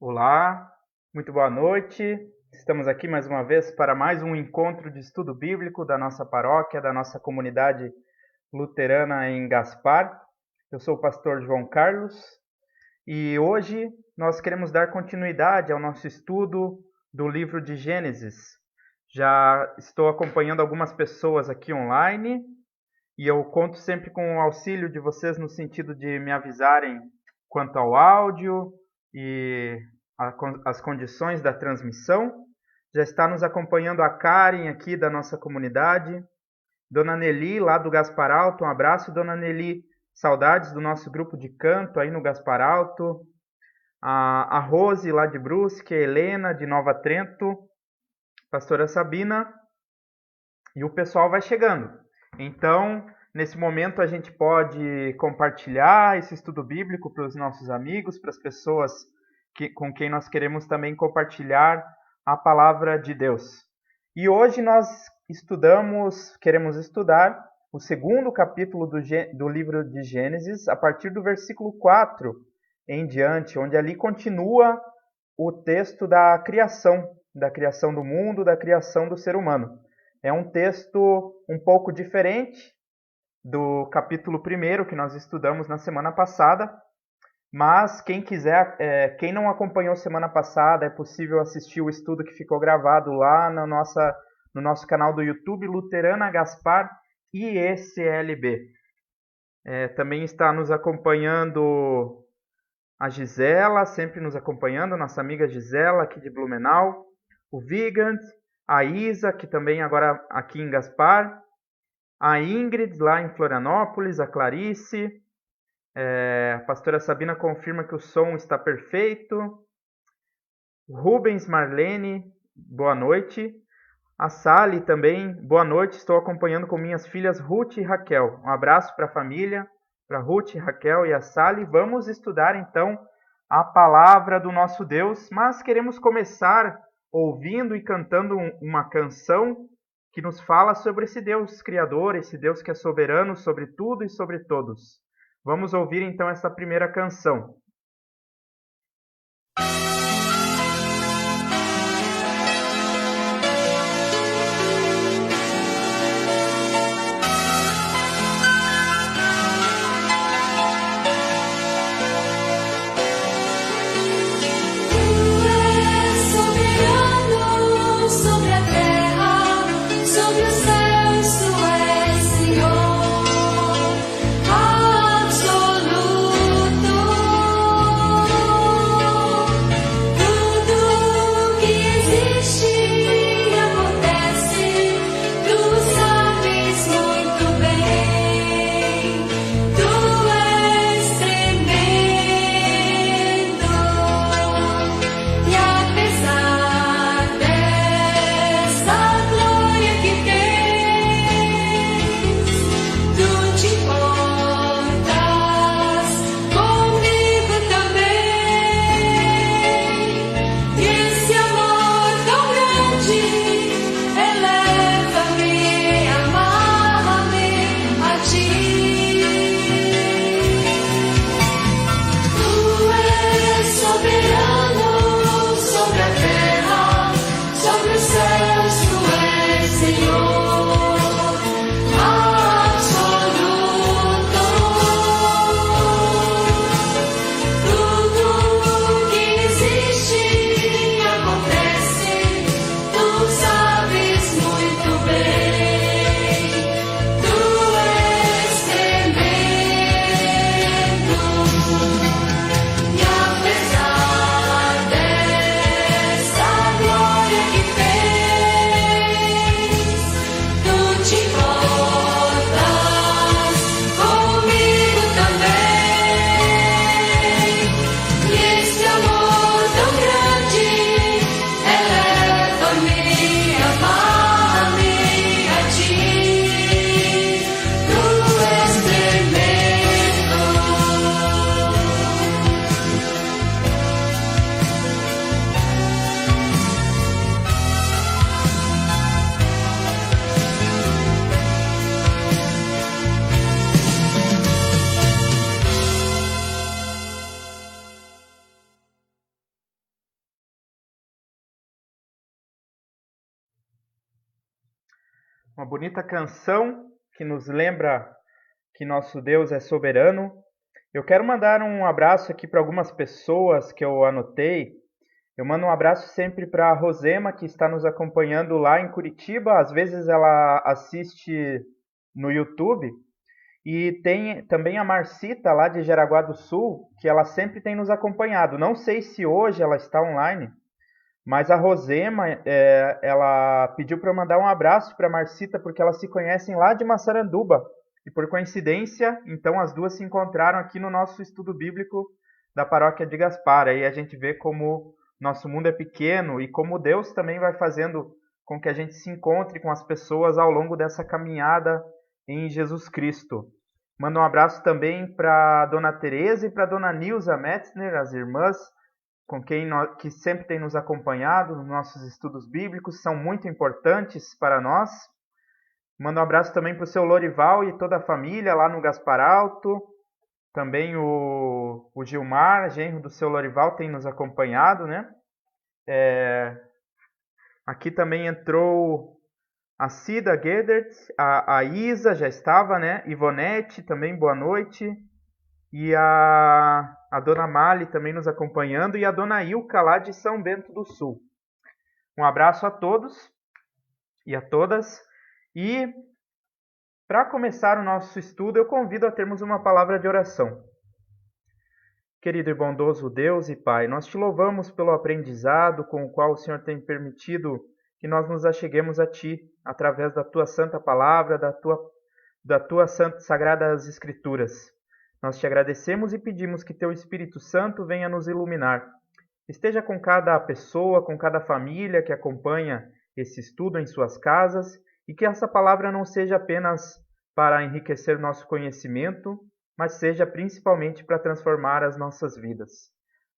Olá, muito boa noite. Estamos aqui mais uma vez para mais um encontro de estudo bíblico da nossa paróquia, da nossa comunidade luterana em Gaspar. Eu sou o pastor João Carlos e hoje nós queremos dar continuidade ao nosso estudo do livro de Gênesis. Já estou acompanhando algumas pessoas aqui online e eu conto sempre com o auxílio de vocês no sentido de me avisarem quanto ao áudio e as condições da transmissão. Já está nos acompanhando a Karen aqui da nossa comunidade, Dona Nelly lá do Gaspar Alto, um abraço Dona Nelly, saudades do nosso grupo de canto aí no Gaspar Alto, a Rose lá de Brusque, a Helena de Nova Trento, Pastora Sabina, e o pessoal vai chegando. Então, nesse momento a gente pode compartilhar esse estudo bíblico para os nossos amigos, para as pessoas com quem nós queremos também compartilhar a palavra de Deus. E hoje nós queremos estudar o segundo capítulo do livro de Gênesis, a partir do versículo 4 em diante, onde ali continua o texto da criação do mundo, da criação do ser humano. É um texto um pouco diferente do capítulo 1 que nós estudamos na semana passada, mas quem quiser, quem não acompanhou semana passada, é possível assistir o estudo que ficou gravado lá no nosso canal do YouTube, Luterana Gaspar IECLB. Também está nos acompanhando a Gisela, sempre nos acompanhando, nossa amiga Gisela aqui de Blumenau, o Vigand, a Isa, que também agora aqui em Gaspar, a Ingrid lá em Florianópolis, a Clarice, a pastora Sabina confirma que o som está perfeito, Rubens Marlene, boa noite, a Sally também, boa noite, estou acompanhando com minhas filhas Ruth e Raquel, um abraço para a família, para Ruth, Raquel e a Sally. Vamos estudar então a palavra do nosso Deus, mas queremos começar ouvindo e cantando uma canção que nos fala sobre esse Deus criador, esse Deus que é soberano sobre tudo e sobre todos. Vamos ouvir então essa primeira canção. Absoluto. Uma bonita canção que nos lembra que nosso Deus é soberano. Eu quero mandar um abraço aqui para algumas pessoas que eu anotei. Eu mando um abraço sempre para a Rosema, que está nos acompanhando lá em Curitiba. Às vezes ela assiste no YouTube. E tem também a Marcita, lá de Jaraguá do Sul, que ela sempre tem nos acompanhado. Não sei se hoje ela está online, mas a Rosema, ela pediu para eu mandar um abraço para a Marcita, porque elas se conhecem lá de Massaranduba. E por coincidência, então as duas se encontraram aqui no nosso estudo bíblico da paróquia de Gaspar. Aí a gente vê como nosso mundo é pequeno e como Deus também vai fazendo com que a gente se encontre com as pessoas ao longo dessa caminhada em Jesus Cristo. Mando um abraço também para Dona Tereza e para Dona Nilza Metzner, as irmãs, que sempre tem nos acompanhado nos nossos estudos bíblicos, são muito importantes para nós. Mando um abraço também para o seu Lorival e toda a família lá no Gaspar Alto. Também o Gilmar, genro do seu Lorival, tem nos acompanhado, né? Aqui também entrou a Cida Gedert, a Isa já estava, né? Ivonete também, boa noite. E a Dona Mali também nos acompanhando e a Dona Ilka lá de São Bento do Sul. Um abraço a todos e a todas. E para começar o nosso estudo, eu convido a termos uma palavra de oração. Querido e bondoso Deus e Pai, nós te louvamos pelo aprendizado com o qual o Senhor tem permitido que nós nos acheguemos a Ti, através da Tua Santa Palavra, da Tua Sagradas Escrituras. Nós te agradecemos e pedimos que Teu Espírito Santo venha nos iluminar. Esteja com cada pessoa, com cada família que acompanha esse estudo em suas casas e que essa palavra não seja apenas para enriquecer nosso conhecimento, mas seja principalmente para transformar as nossas vidas.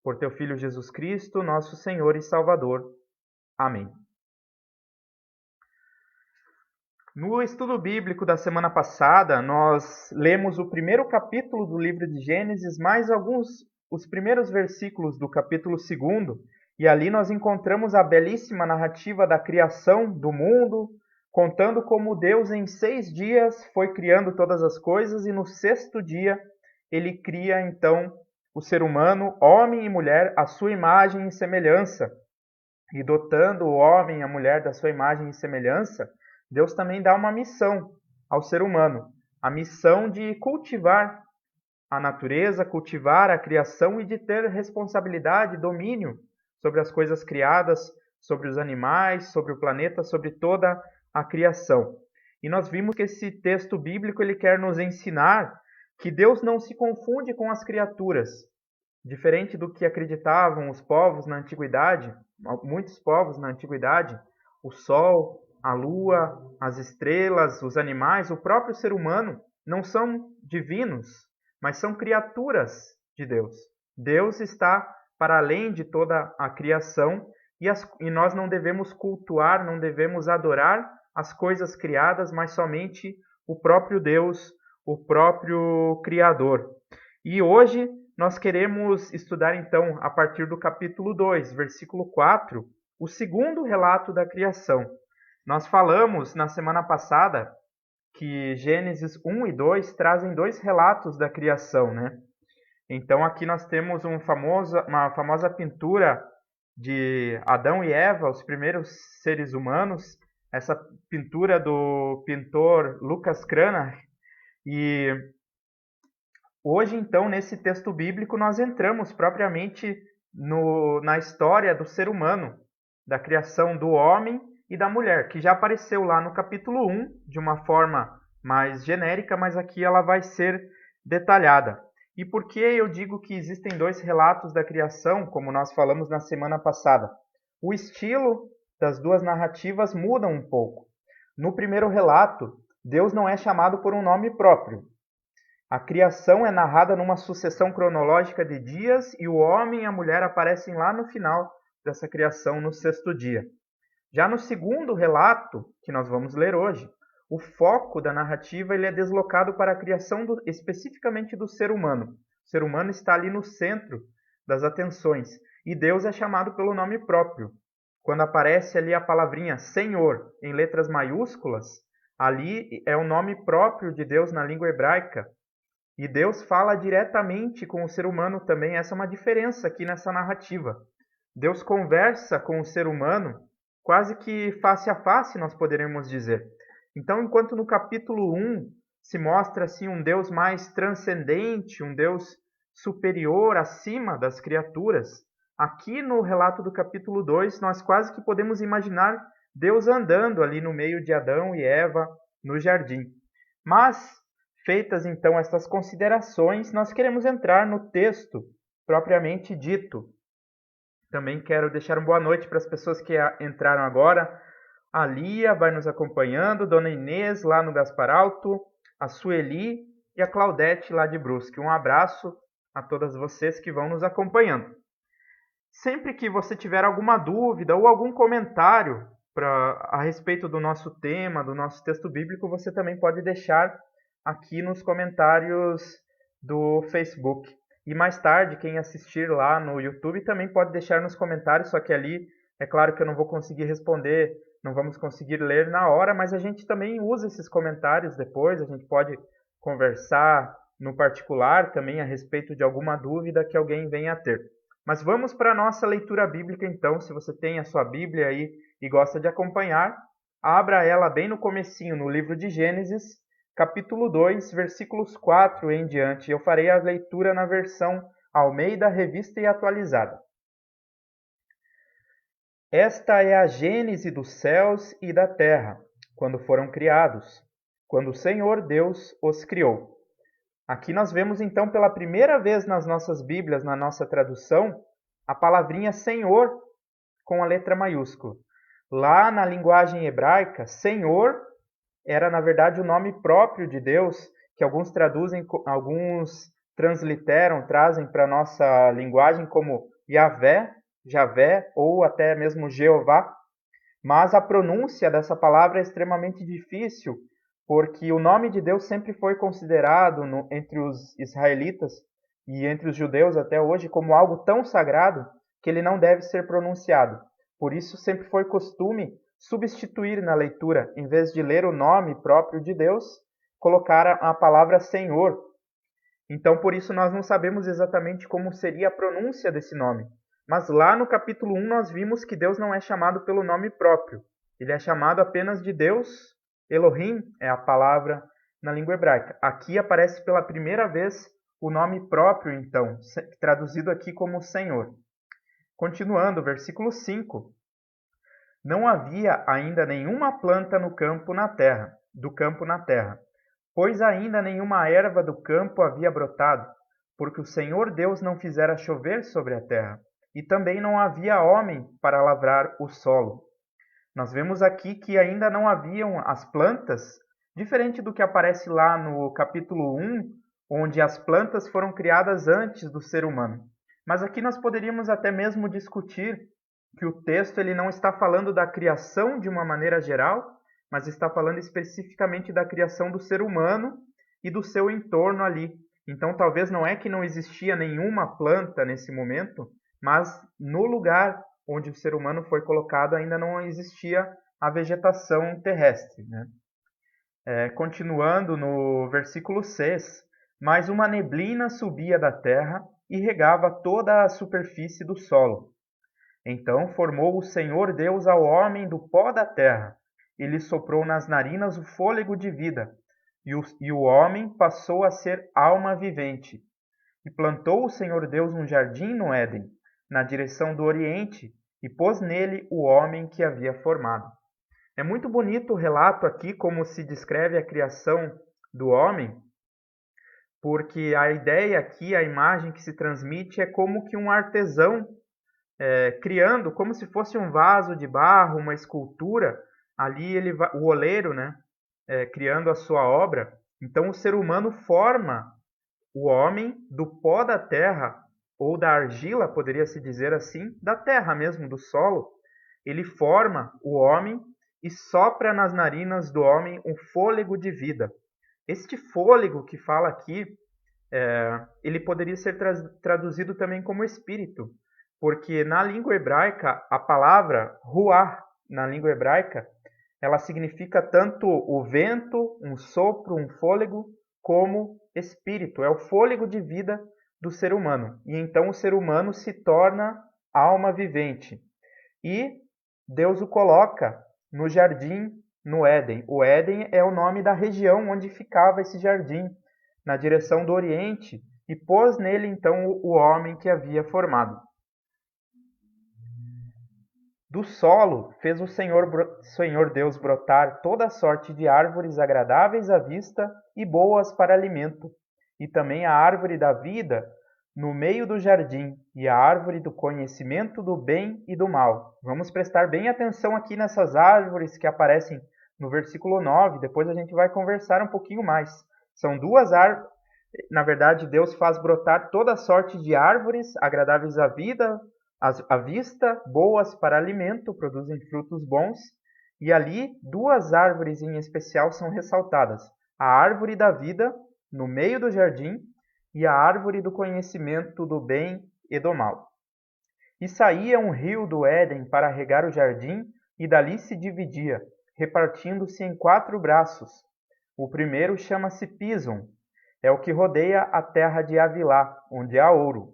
Por Teu Filho Jesus Cristo, nosso Senhor e Salvador. Amém. No estudo bíblico da semana passada, nós lemos o primeiro capítulo do livro de Gênesis, mais os primeiros versículos do capítulo 2, e ali nós encontramos a belíssima narrativa da criação do mundo, contando como Deus em 6 dias foi criando todas as coisas, e no 6º dia ele cria então o ser humano, homem e mulher, à sua imagem e semelhança. E dotando o homem e a mulher da sua imagem e semelhança, Deus também dá uma missão ao ser humano, a missão de cultivar a natureza, cultivar a criação e de ter responsabilidade, domínio sobre as coisas criadas, sobre os animais, sobre o planeta, sobre toda a criação. E nós vimos que esse texto bíblico ele quer nos ensinar que Deus não se confunde com as criaturas, diferente do que acreditavam os povos na antiguidade, muitos povos na antiguidade, o sol, a lua, as estrelas, os animais, o próprio ser humano não são divinos, mas são criaturas de Deus. Deus está para além de toda a criação e nós não devemos cultuar, não devemos adorar as coisas criadas, mas somente o próprio Deus, o próprio Criador. E hoje nós queremos estudar então, a partir do capítulo 2, versículo 4, o segundo relato da criação. Nós falamos na semana passada que Gênesis 1 e 2 trazem 2 relatos da criação, né? Então aqui nós temos uma famosa pintura de Adão e Eva, os primeiros seres humanos, essa pintura do pintor Lucas Cranach. E hoje, então, nesse texto bíblico, nós entramos propriamente na história do ser humano, da criação do homem e da mulher, que já apareceu lá no capítulo 1, de uma forma mais genérica, mas aqui ela vai ser detalhada. E por que eu digo que existem 2 relatos da criação, como nós falamos na semana passada? O estilo das 2 narrativas muda um pouco. No primeiro relato, Deus não é chamado por um nome próprio. A criação é narrada numa sucessão cronológica de dias e o homem e a mulher aparecem lá no final dessa criação, no 6º dia. Já no segundo relato, que nós vamos ler hoje, o foco da narrativa ele é deslocado para a criação especificamente do ser humano. O ser humano está ali no centro das atenções e Deus é chamado pelo nome próprio. Quando aparece ali a palavrinha Senhor em letras maiúsculas, Ali é o nome próprio de Deus na língua hebraica. E Deus fala diretamente com o ser humano também. Essa é uma diferença aqui nessa narrativa. Deus conversa com o ser humano quase que face a face, nós poderíamos dizer. Então, enquanto no capítulo 1 se mostra assim um Deus mais transcendente, um Deus superior, acima das criaturas, aqui no relato do capítulo 2, nós quase que podemos imaginar Deus andando ali no meio de Adão e Eva no jardim. Mas, feitas então estas considerações, nós queremos entrar no texto propriamente dito. Também quero deixar uma boa noite para as pessoas que entraram agora. A Lia vai nos acompanhando, Dona Inês lá no Gaspar Alto, a Sueli e a Claudete lá de Brusque. Um abraço a todas vocês que vão nos acompanhando. Sempre que você tiver alguma dúvida ou algum comentário a respeito do nosso tema, do nosso texto bíblico, você também pode deixar aqui nos comentários do Facebook. E mais tarde, quem assistir lá no YouTube também pode deixar nos comentários, só que ali é claro que eu não vou conseguir responder, não vamos conseguir ler na hora, mas a gente também usa esses comentários depois, a gente pode conversar no particular também a respeito de alguma dúvida que alguém venha a ter. Mas vamos para a nossa leitura bíblica então. Se você tem a sua Bíblia aí e gosta de acompanhar, abra ela bem no comecinho, no livro de Gênesis, capítulo 2, versículos 4 em diante. Eu farei a leitura na versão Almeida, Revista e Atualizada. Esta é a gênese dos céus e da terra, quando foram criados, quando o Senhor Deus os criou. Aqui nós vemos então pela primeira vez nas nossas Bíblias, na nossa tradução, a palavrinha Senhor com a letra maiúscula. Lá na linguagem hebraica, Senhor era na verdade o nome próprio de Deus, que alguns traduzem, alguns transliteram, trazem para a nossa linguagem como Yahvé, Javé ou até mesmo Jeová. Mas a pronúncia dessa palavra é extremamente difícil, porque o nome de Deus sempre foi considerado entre os israelitas e entre os judeus até hoje como algo tão sagrado que ele não deve ser pronunciado. Por isso sempre foi costume substituir na leitura, em vez de ler o nome próprio de Deus, colocar a palavra Senhor. Então por isso nós não sabemos exatamente como seria a pronúncia desse nome. Mas lá no capítulo 1 nós vimos que Deus não é chamado pelo nome próprio. Ele é chamado apenas de Deus. Elohim é a palavra na língua hebraica. Aqui aparece pela primeira vez o nome próprio, então, traduzido aqui como Senhor. Continuando, versículo 5. Não havia ainda nenhuma planta do campo na terra, pois ainda nenhuma erva do campo havia brotado, porque o Senhor Deus não fizera chover sobre a terra, e também não havia homem para lavrar o solo. Nós vemos aqui que ainda não haviam as plantas, diferente do que aparece lá no capítulo 1, onde as plantas foram criadas antes do ser humano. Mas aqui nós poderíamos até mesmo discutir que o texto ele não está falando da criação de uma maneira geral, mas está falando especificamente da criação do ser humano e do seu entorno ali. Então talvez não é que não existia nenhuma planta nesse momento, mas no lugar onde o ser humano foi colocado ainda não existia a vegetação terrestre, né? Continuando no versículo 6, mas uma neblina subia da terra e regava toda a superfície do solo. Então formou o Senhor Deus ao homem do pó da terra, e lhe soprou nas narinas o fôlego de vida, e o homem passou a ser alma vivente. E plantou o Senhor Deus um jardim no Éden, na direção do Oriente, e pôs nele o homem que havia formado. É muito bonito o relato aqui, como se descreve a criação do homem, porque a ideia aqui, a imagem que se transmite é como que um artesão criando, como se fosse um vaso de barro, uma escultura, ali o oleiro, né, criando a sua obra. Então o ser humano forma o homem do pó da terra, ou da argila, poderia-se dizer assim, da terra mesmo, do solo. Ele forma o homem e sopra nas narinas do homem um fôlego de vida. Este fôlego que fala aqui, ele poderia ser traduzido também como espírito, porque na língua hebraica, a palavra ruach, na língua hebraica, ela significa tanto o vento, um sopro, um fôlego, como espírito. É o fôlego de vida do ser humano. E então o ser humano se torna alma vivente. E Deus o coloca no jardim, no Éden. O Éden é o nome da região onde ficava esse jardim, na direção do Oriente, e pôs nele então o homem que havia formado. Do solo fez o Senhor Deus brotar toda sorte de árvores agradáveis à vista e boas para alimento, e também a árvore da vida no meio do jardim, e a árvore do conhecimento do bem e do mal. Vamos prestar bem atenção aqui nessas árvores que aparecem no versículo 9, depois a gente vai conversar um pouquinho mais. São duas árvores, na verdade, Deus faz brotar toda sorte de árvores agradáveis à vida, à vista, boas para alimento, produzem frutos bons, e ali duas árvores em especial são ressaltadas: a árvore da vida, no meio do jardim, e a árvore do conhecimento do bem e do mal. E saía um rio do Éden para regar o jardim, e dali se dividia, repartindo-se em 4 braços. O primeiro chama-se Pison, é o que rodeia a terra de Havilá, onde há ouro.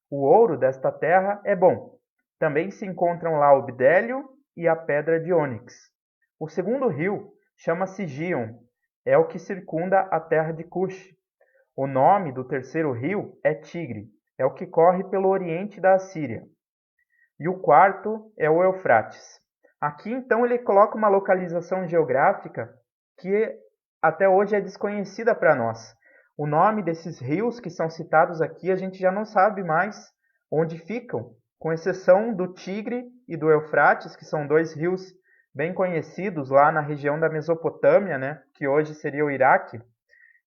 O ouro desta terra é bom. Também se encontram lá o bdélio e a pedra de ônix. O segundo rio chama-se Gion, é o que circunda a terra de Cush. O nome do terceiro rio é Tigre, é o que corre pelo oriente da Assíria. E o quarto é o Eufrates. Aqui então ele coloca uma localização geográfica que até hoje é desconhecida para nós. O nome desses rios que são citados aqui a gente já não sabe mais onde ficam, com exceção do Tigre e do Eufrates, que são 2 rios bem conhecidos lá na região da Mesopotâmia, né, que hoje seria o Iraque.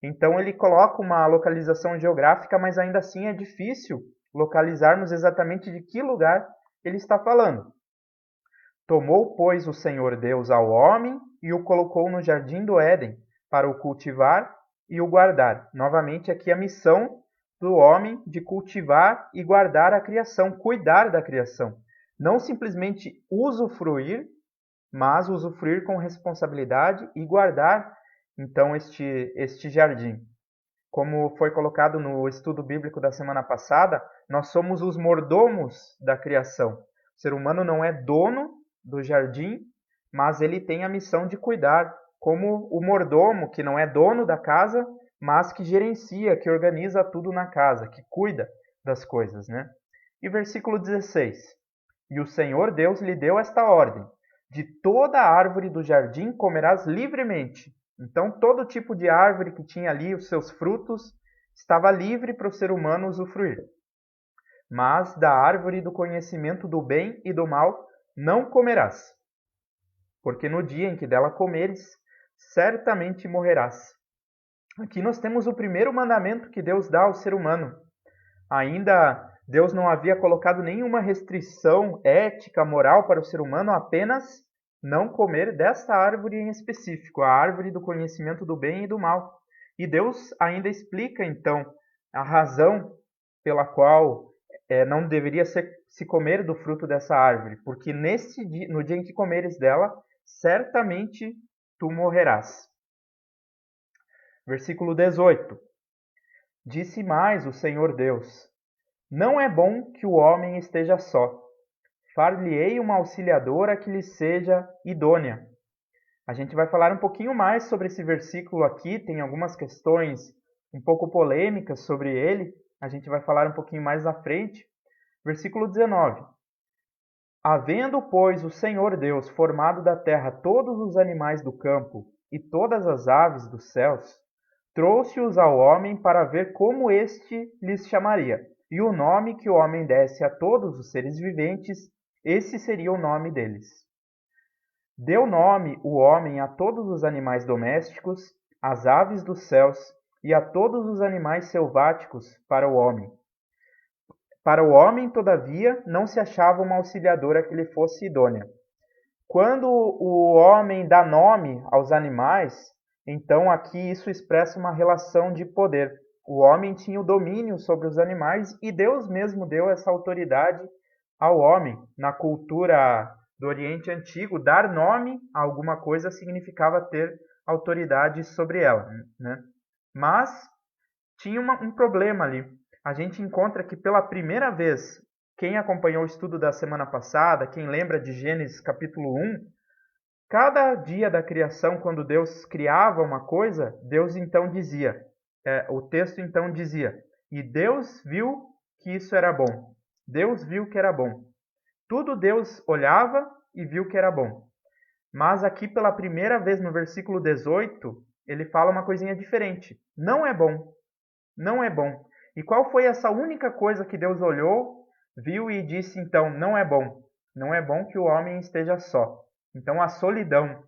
Então ele coloca uma localização geográfica, mas ainda assim é difícil localizarmos exatamente de que lugar ele está falando. Tomou, pois, o Senhor Deus ao homem e o colocou no jardim do Éden para o cultivar e o guardar. Novamente aqui a missão do homem de cultivar e guardar a criação, cuidar da criação. Não simplesmente usufruir, mas usufruir com responsabilidade e guardar então este jardim. Como foi colocado no estudo bíblico da semana passada, nós somos os mordomos da criação. O ser humano não é dono do jardim, mas ele tem a missão de cuidar, como o mordomo, que não é dono da casa, mas que gerencia, que organiza tudo na casa, que cuida das coisas, né? E versículo 16. E o Senhor Deus lhe deu esta ordem: de toda árvore do jardim comerás livremente. Então, todo tipo de árvore que tinha ali os seus frutos estava livre para o ser humano usufruir. Mas da árvore do conhecimento do bem e do mal não comerás, porque no dia em que dela comeres, certamente morrerás. Aqui nós temos o primeiro mandamento que Deus dá ao ser humano. Ainda Deus não havia colocado nenhuma restrição ética, moral para o ser humano, apenas não comer dessa árvore em específico, a árvore do conhecimento do bem e do mal. E Deus ainda explica, então, a razão pela qual não deveria se comer do fruto dessa árvore, porque no dia em que comeres dela, certamente tu morrerás. Versículo 18. Disse mais o Senhor Deus: não é bom que o homem esteja só. Far-lhe-ei uma auxiliadora que lhe seja idônea. A gente vai falar um pouquinho mais sobre esse versículo aqui, tem algumas questões um pouco polêmicas sobre ele, a gente vai falar um pouquinho mais à frente. Versículo 19. Havendo, pois, o Senhor Deus formado da terra todos os animais do campo e todas as aves dos céus, trouxe-os ao homem para ver como este lhes chamaria. E o nome que o homem desse a todos os seres viventes, esse seria o nome deles. Deu nome o homem a todos os animais domésticos, às aves dos céus e a todos os animais selváticos para o homem. Para o homem, todavia, não se achava uma auxiliadora que lhe fosse idônea. Quando o homem dá nome aos animais, então aqui isso expressa uma relação de poder. O homem tinha o domínio sobre os animais e Deus mesmo deu essa autoridade ao homem. Na cultura do Oriente Antigo, dar nome a alguma coisa significava ter autoridade sobre ela, né? Mas tinha um problema ali. A gente encontra que pela primeira vez, quem acompanhou o estudo da semana passada, quem lembra de Gênesis capítulo 1, cada dia da criação, quando Deus criava uma coisa, Deus então dizia, o texto então dizia, e Deus viu que isso era bom. Deus viu que era bom. Tudo Deus olhava e viu que era bom. Mas aqui pela primeira vez no versículo 18, ele fala uma coisinha diferente. Não é bom. Não é bom. E qual foi essa única coisa que Deus olhou, viu e disse então, não é bom. Não é bom que o homem esteja só. Então a solidão.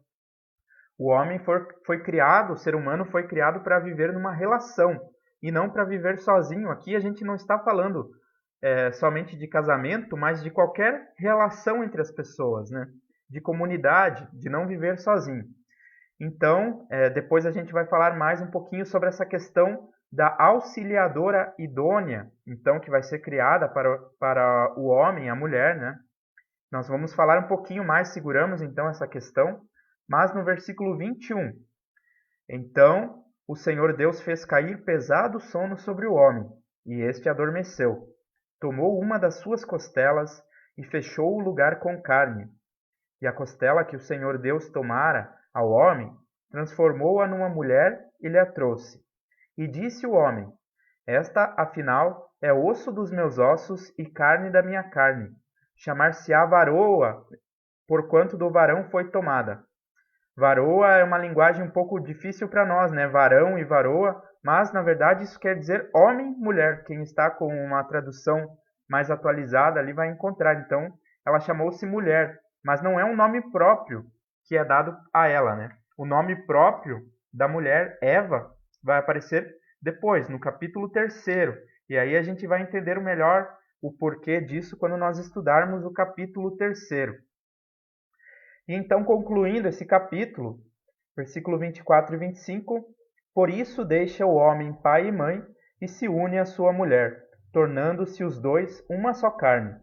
O homem foi criado, o ser humano foi criado para viver numa relação e não para viver sozinho. Aqui a gente não está falando somente de casamento, mas de qualquer relação entre as pessoas, né? De comunidade, de não viver sozinho. Então, depois a gente vai falar mais um pouquinho sobre essa questão da auxiliadora idônea, então que vai ser criada para o homem, a mulher, né? Nós vamos falar um pouquinho mais, seguramos então essa questão, mas no versículo 21. Então, o Senhor Deus fez cair pesado sono sobre o homem, e este adormeceu. Tomou uma das suas costelas e fechou o lugar com carne. E a costela que o Senhor Deus tomara ao homem, transformou-a numa mulher e lhe a trouxe. E disse o homem, esta, afinal, é osso dos meus ossos e carne da minha carne. Chamar-se-á varoa, porquanto do varão foi tomada. Varoa é uma linguagem um pouco difícil para nós, né? Varão e varoa, mas na verdade isso quer dizer homem, mulher. Quem está com uma tradução mais atualizada ali vai encontrar. Então, ela chamou-se mulher, mas não é um nome próprio que é dado a ela, né? O nome próprio da mulher, Eva, vai aparecer depois, no capítulo 3. E aí a gente vai entender melhor o porquê disso quando nós estudarmos o capítulo 3. E então, concluindo esse capítulo, versículo 24 e 25, por isso deixa o homem pai e mãe e se une à sua mulher, tornando-se os dois uma só carne.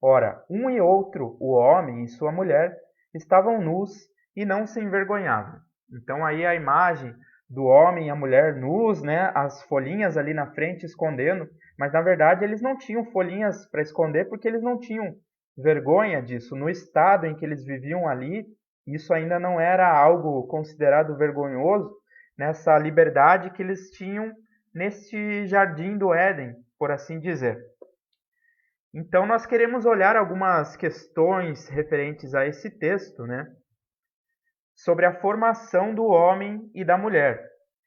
Ora, um e outro, o homem e sua mulher, estavam nus e não se envergonhavam. Então aí a imagem do homem e a mulher nus, né, as folhinhas ali na frente escondendo, mas na verdade eles não tinham folhinhas para esconder porque eles não tinham vergonha disso. No estado em que eles viviam ali, isso ainda não era algo considerado vergonhoso, nessa liberdade que eles tinham neste jardim do Éden, por assim dizer. Então nós queremos olhar algumas questões referentes a esse texto, né? Sobre a formação do homem e da mulher.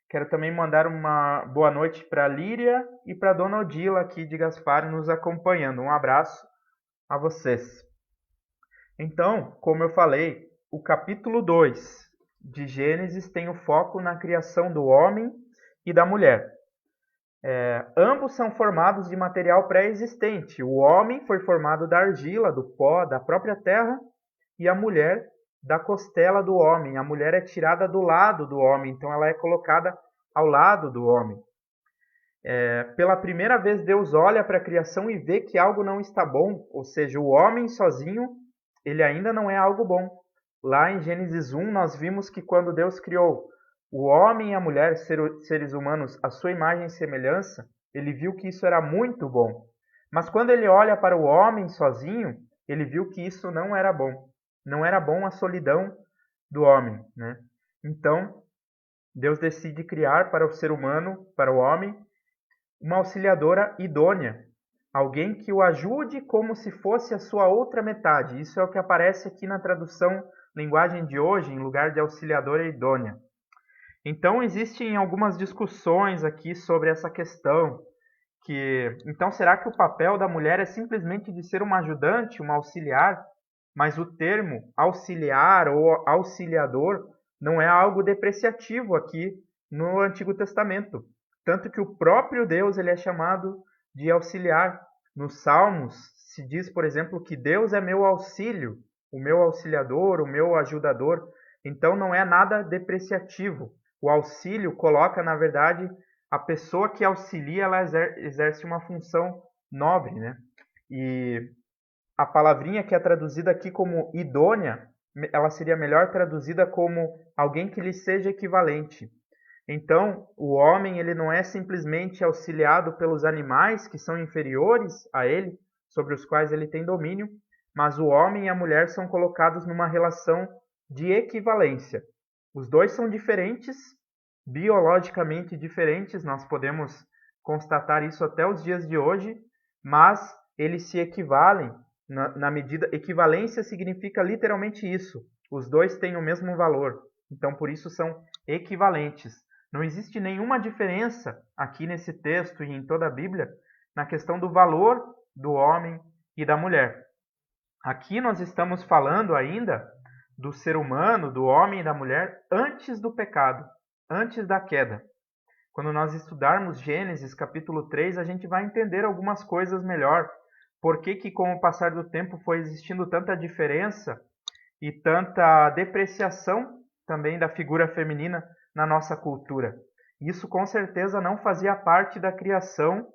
Quero também mandar uma boa noite para a Líria e para a Dona Odila aqui de Gaspar nos acompanhando. Um abraço a vocês. Então, como eu falei, o capítulo 2 de Gênesis tem o foco na criação do homem e da mulher. Ambos são formados de material pré-existente. O homem foi formado da argila, do pó, da própria terra, e a mulher da costela do homem. A mulher é tirada do lado do homem, então ela é colocada ao lado do homem. Pela primeira vez, Deus olha para a criação e vê que algo não está bom, ou seja, o homem sozinho, ele ainda não é algo bom. Lá em Gênesis 1, nós vimos que quando Deus criou o homem e a mulher, seres humanos, a sua imagem e semelhança, ele viu que isso era muito bom. Mas quando ele olha para o homem sozinho, ele viu que isso não era bom. Não era bom a solidão do homem, né? Então, Deus decide criar para o ser humano, para o homem, uma auxiliadora idônea, alguém que o ajude como se fosse a sua outra metade. Isso é o que aparece aqui na tradução linguagem de hoje, em lugar de auxiliadora idônea. Então, existem algumas discussões aqui sobre essa questão. Então, será que o papel da mulher é simplesmente de ser uma ajudante, uma auxiliar? Mas o termo auxiliar ou auxiliador não é algo depreciativo aqui no Antigo Testamento. Tanto que o próprio Deus ele é chamado de auxiliar. Nos Salmos se diz, por exemplo, que Deus é meu auxílio, o meu auxiliador, o meu ajudador. Então não é nada depreciativo. O auxílio coloca, na verdade, a pessoa que auxilia, ela exerce uma função nobre, né? E a palavrinha que é traduzida aqui como idônea, ela seria melhor traduzida como alguém que lhe seja equivalente. Então, o homem ele não é simplesmente auxiliado pelos animais que são inferiores a ele, sobre os quais ele tem domínio, mas o homem e a mulher são colocados numa relação de equivalência. Os dois são diferentes, biologicamente diferentes, nós podemos constatar isso até os dias de hoje, mas eles se equivalem na medida. Equivalência significa literalmente isso. Os dois têm o mesmo valor. Então, por isso são equivalentes. Não existe nenhuma diferença aqui nesse texto e em toda a Bíblia na questão do valor do homem e da mulher. Aqui nós estamos falando ainda do ser humano, do homem e da mulher antes do pecado, antes da queda. Quando nós estudarmos Gênesis capítulo 3, a gente vai entender algumas coisas melhor. Por que com o passar do tempo foi existindo tanta diferença e tanta depreciação também da figura feminina na nossa cultura. Isso com certeza não fazia parte da criação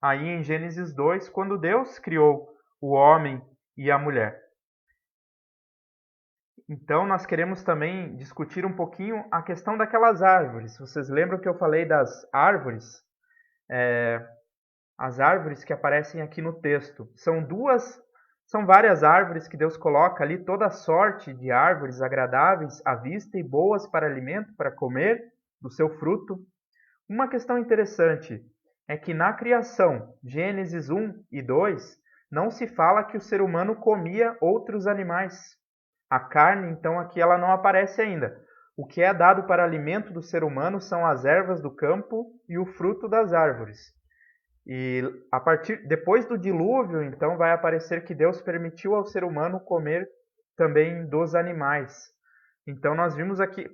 aí em Gênesis 2, quando Deus criou o homem e a mulher. Então nós queremos também discutir um pouquinho a questão daquelas árvores. Vocês lembram que eu falei das árvores? As árvores que aparecem aqui no texto. São várias árvores que Deus coloca ali, toda sorte de árvores agradáveis à vista e boas para alimento, para comer do seu fruto. Uma questão interessante é que na criação, Gênesis 1 e 2, não se fala que o ser humano comia outros animais. A carne, então, aqui ela não aparece ainda. O que é dado para alimento do ser humano são as ervas do campo e o fruto das árvores. E depois do dilúvio, então, vai aparecer que Deus permitiu ao ser humano comer também dos animais. Então, nós vimos aqui,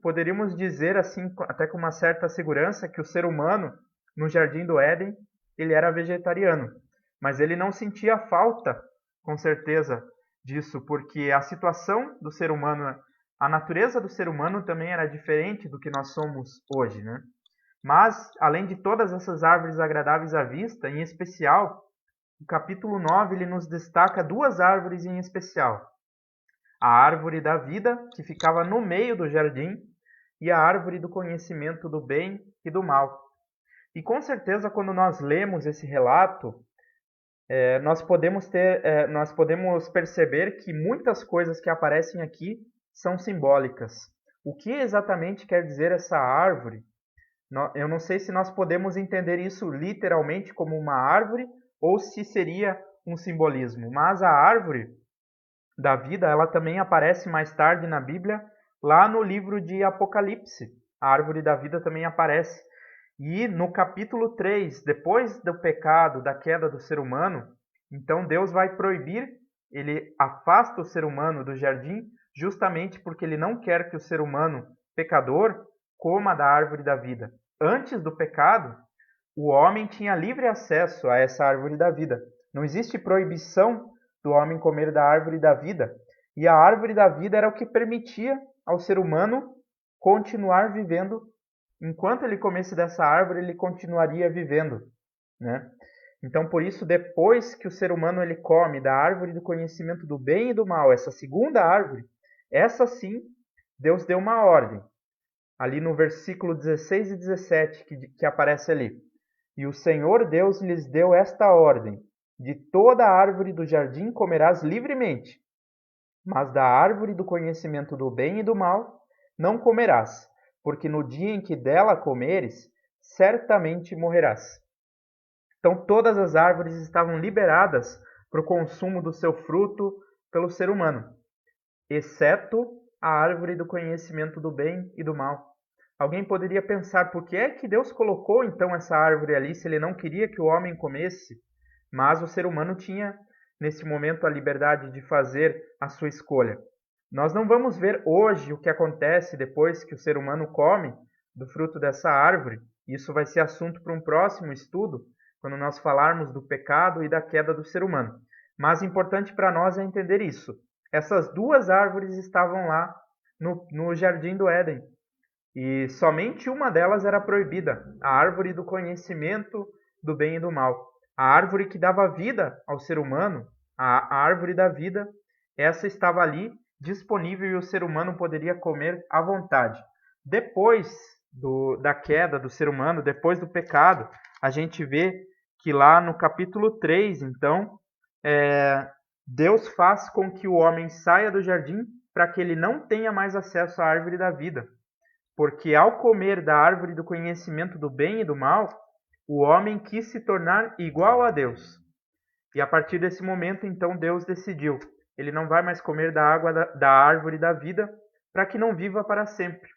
poderíamos dizer assim, até com uma certa segurança, que o ser humano, no Jardim do Éden, ele era vegetariano. Mas ele não sentia falta, com certeza, disso, porque a situação do ser humano, a natureza do ser humano também era diferente do que nós somos hoje, né? Mas, além de todas essas árvores agradáveis à vista, em especial, o capítulo 9 ele nos destaca duas árvores em especial. A árvore da vida, que ficava no meio do jardim, e a árvore do conhecimento do bem e do mal. E com certeza, quando nós lemos esse relato, nós podemos perceber que muitas coisas que aparecem aqui são simbólicas. O que exatamente quer dizer essa árvore? Eu não sei se nós podemos entender isso literalmente como uma árvore ou se seria um simbolismo. Mas a árvore da vida, ela também aparece mais tarde na Bíblia, lá no livro de Apocalipse. A árvore da vida também aparece. E no capítulo 3, depois do pecado, da queda do ser humano, então Deus vai proibir, ele afasta o ser humano do jardim, justamente porque ele não quer que o ser humano pecador coma da árvore da vida. Antes do pecado, o homem tinha livre acesso a essa árvore da vida. Não existe proibição do homem comer da árvore da vida. E a árvore da vida era o que permitia ao ser humano continuar vivendo. Enquanto ele comesse dessa árvore, ele continuaria vivendo, né? Então, por isso, depois que o ser humano ele come da árvore do conhecimento do bem e do mal, essa segunda árvore, essa sim, Deus deu uma ordem. Ali no versículo 16 e 17, que aparece ali. E o Senhor Deus lhes deu esta ordem: de toda árvore do jardim comerás livremente, mas da árvore do conhecimento do bem e do mal não comerás, porque no dia em que dela comeres, certamente morrerás. Então todas as árvores estavam liberadas para o consumo do seu fruto pelo ser humano, exceto a árvore do conhecimento do bem e do mal. Alguém poderia pensar, por que é que Deus colocou então essa árvore ali se ele não queria que o homem comesse? Mas o ser humano tinha, nesse momento, a liberdade de fazer a sua escolha. Nós não vamos ver hoje o que acontece depois que o ser humano come do fruto dessa árvore. Isso vai ser assunto para um próximo estudo, quando nós falarmos do pecado e da queda do ser humano. Mas importante para nós é entender isso. Essas duas árvores estavam lá no Jardim do Éden. E somente uma delas era proibida, a árvore do conhecimento do bem e do mal. A árvore que dava vida ao ser humano, a árvore da vida, essa estava ali disponível e o ser humano poderia comer à vontade. Depois da queda do ser humano, depois do pecado, a gente vê que lá no capítulo 3, então, Deus faz com que o homem saia do jardim para que ele não tenha mais acesso à árvore da vida. Porque ao comer da árvore do conhecimento do bem e do mal, o homem quis se tornar igual a Deus. E a partir desse momento, então, Deus decidiu. Ele não vai mais comer da água da árvore da vida para que não viva para sempre.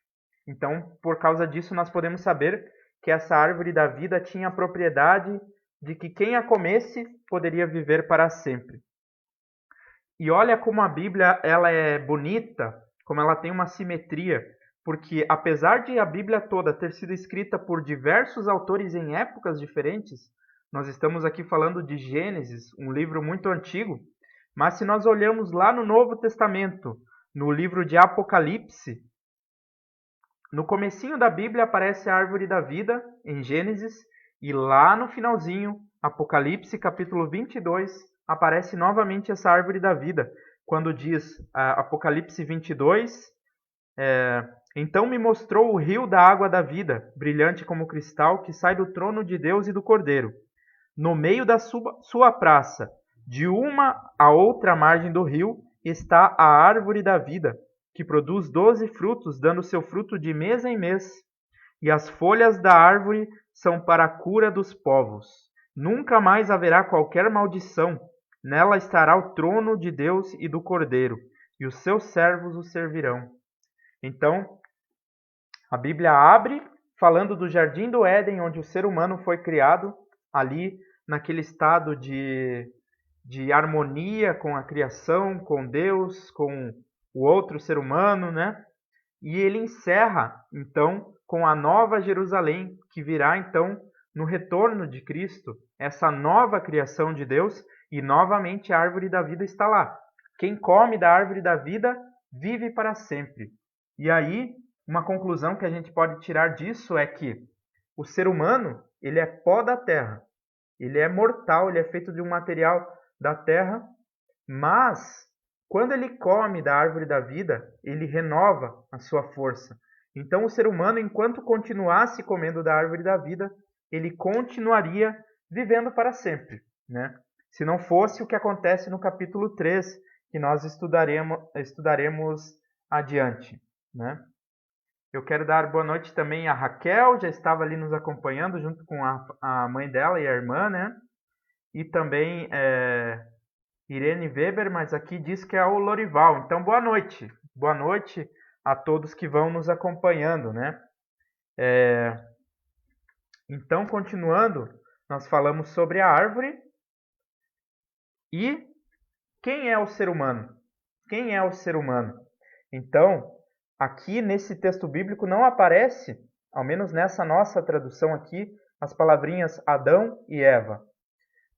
Então, por causa disso, nós podemos saber que essa árvore da vida tinha a propriedade de que quem a comesse poderia viver para sempre. E olha como a Bíblia ela é bonita, como ela tem uma simetria, porque apesar de a Bíblia toda ter sido escrita por diversos autores em épocas diferentes, nós estamos aqui falando de Gênesis, um livro muito antigo, mas se nós olhamos lá no Novo Testamento, no livro de Apocalipse, no comecinho da Bíblia aparece a árvore da vida, em Gênesis, e lá no finalzinho, Apocalipse capítulo 22, aparece novamente essa árvore da vida, quando diz Apocalipse 22, então me mostrou o rio da água da vida, brilhante como cristal, que sai do trono de Deus e do Cordeiro. No meio da sua praça, de uma a outra margem do rio, está a árvore da vida, que produz 12 frutos, dando seu fruto de mês em mês. E as folhas da árvore são para a cura dos povos. Nunca mais haverá qualquer maldição. Nela estará o trono de Deus e do Cordeiro, e os seus servos o servirão. Então, a Bíblia abre falando do Jardim do Éden, onde o ser humano foi criado, ali naquele estado de harmonia com a criação, com Deus, com o outro ser humano, né? E ele encerra, então, com a nova Jerusalém, que virá, então, no retorno de Cristo, essa nova criação de Deus, e novamente a árvore da vida está lá. Quem come da árvore da vida vive para sempre. E aí, uma conclusão que a gente pode tirar disso é que o ser humano, ele é pó da terra. Ele é mortal, ele é feito de um material da terra, mas quando ele come da árvore da vida, ele renova a sua força. Então o ser humano, enquanto continuasse comendo da árvore da vida, ele continuaria vivendo para sempre, né? Se não fosse o que acontece no capítulo 3, que nós estudaremos adiante, né? Eu quero dar boa noite também a Raquel, já estava ali nos acompanhando junto com a mãe dela e a irmã, né? E também Irene Weber, mas aqui diz que é o Lorival. Então, boa noite. Boa noite a todos que vão nos acompanhando, né? Então, continuando, nós falamos sobre a árvore e quem é o ser humano? Quem é o ser humano? Então, aqui nesse texto bíblico não aparece, ao menos nessa nossa tradução aqui, as palavrinhas Adão e Eva.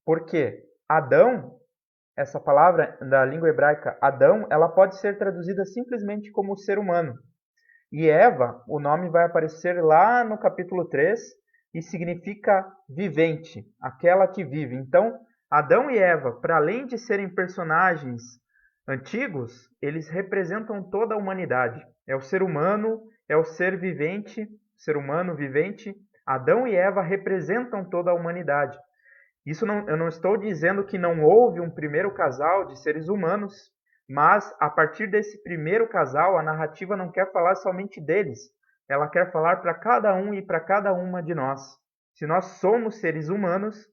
Por quê? Adão, essa palavra da língua hebraica Adão, ela pode ser traduzida simplesmente como ser humano. E Eva, o nome vai aparecer lá no capítulo 3 e significa vivente, aquela que vive. Então, Adão e Eva, para além de serem personagens antigos, eles representam toda a humanidade. É o ser humano, é o ser vivente, ser humano vivente. Adão e Eva representam toda a humanidade. Eu não estou dizendo que não houve um primeiro casal de seres humanos, mas a partir desse primeiro casal, a narrativa não quer falar somente deles. Ela quer falar para cada um e para cada uma de nós. Se nós somos seres humanos,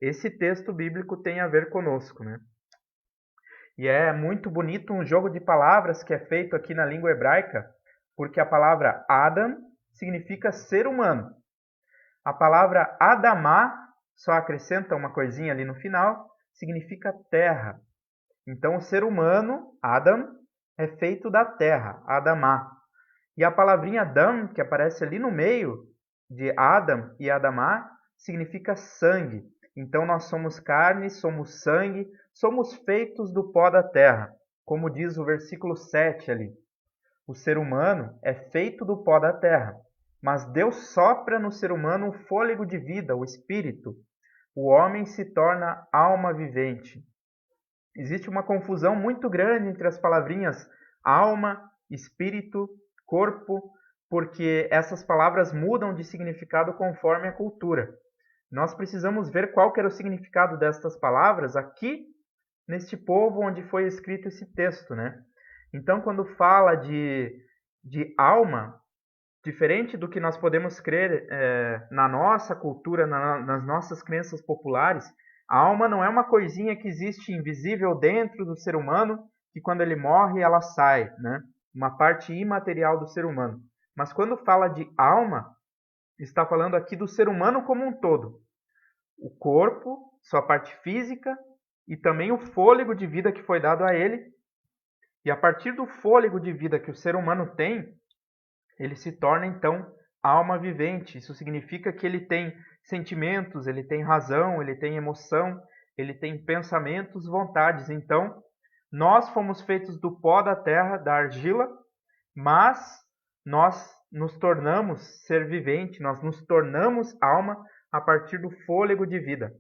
esse texto bíblico tem a ver conosco, né? E é muito bonito um jogo de palavras que é feito aqui na língua hebraica, porque a palavra Adam significa ser humano. A palavra Adamá, só acrescenta uma coisinha ali no final, significa terra. Então o ser humano, Adam, é feito da terra, Adamá. E a palavrinha Adam, que aparece ali no meio de Adam e Adamá, significa sangue. Então nós somos carne, somos sangue, somos feitos do pó da terra, como diz o versículo 7 ali. O ser humano é feito do pó da terra, mas Deus sopra no ser humano o fôlego de vida, o espírito. O homem se torna alma vivente. Existe uma confusão muito grande entre as palavrinhas alma, espírito, corpo, porque essas palavras mudam de significado conforme a cultura. Nós precisamos ver qual que era o significado destas palavras aqui neste povo onde foi escrito esse texto, né? Então, quando fala de alma, diferente do que nós podemos crer na nossa cultura, nas nossas crenças populares, a alma não é uma coisinha que existe invisível dentro do ser humano, que quando ele morre ela sai, né? Uma parte imaterial do ser humano. Mas quando fala de alma, está falando aqui do ser humano como um todo. O corpo, sua parte física e também o fôlego de vida que foi dado a ele. E a partir do fôlego de vida que o ser humano tem, ele se torna então alma vivente. Isso significa que ele tem sentimentos, ele tem razão, ele tem emoção, ele tem pensamentos, vontades. Então, nós fomos feitos do pó da terra, da argila, mas nós nos tornamos ser vivente, nós nos tornamos alma a partir do fôlego de vida.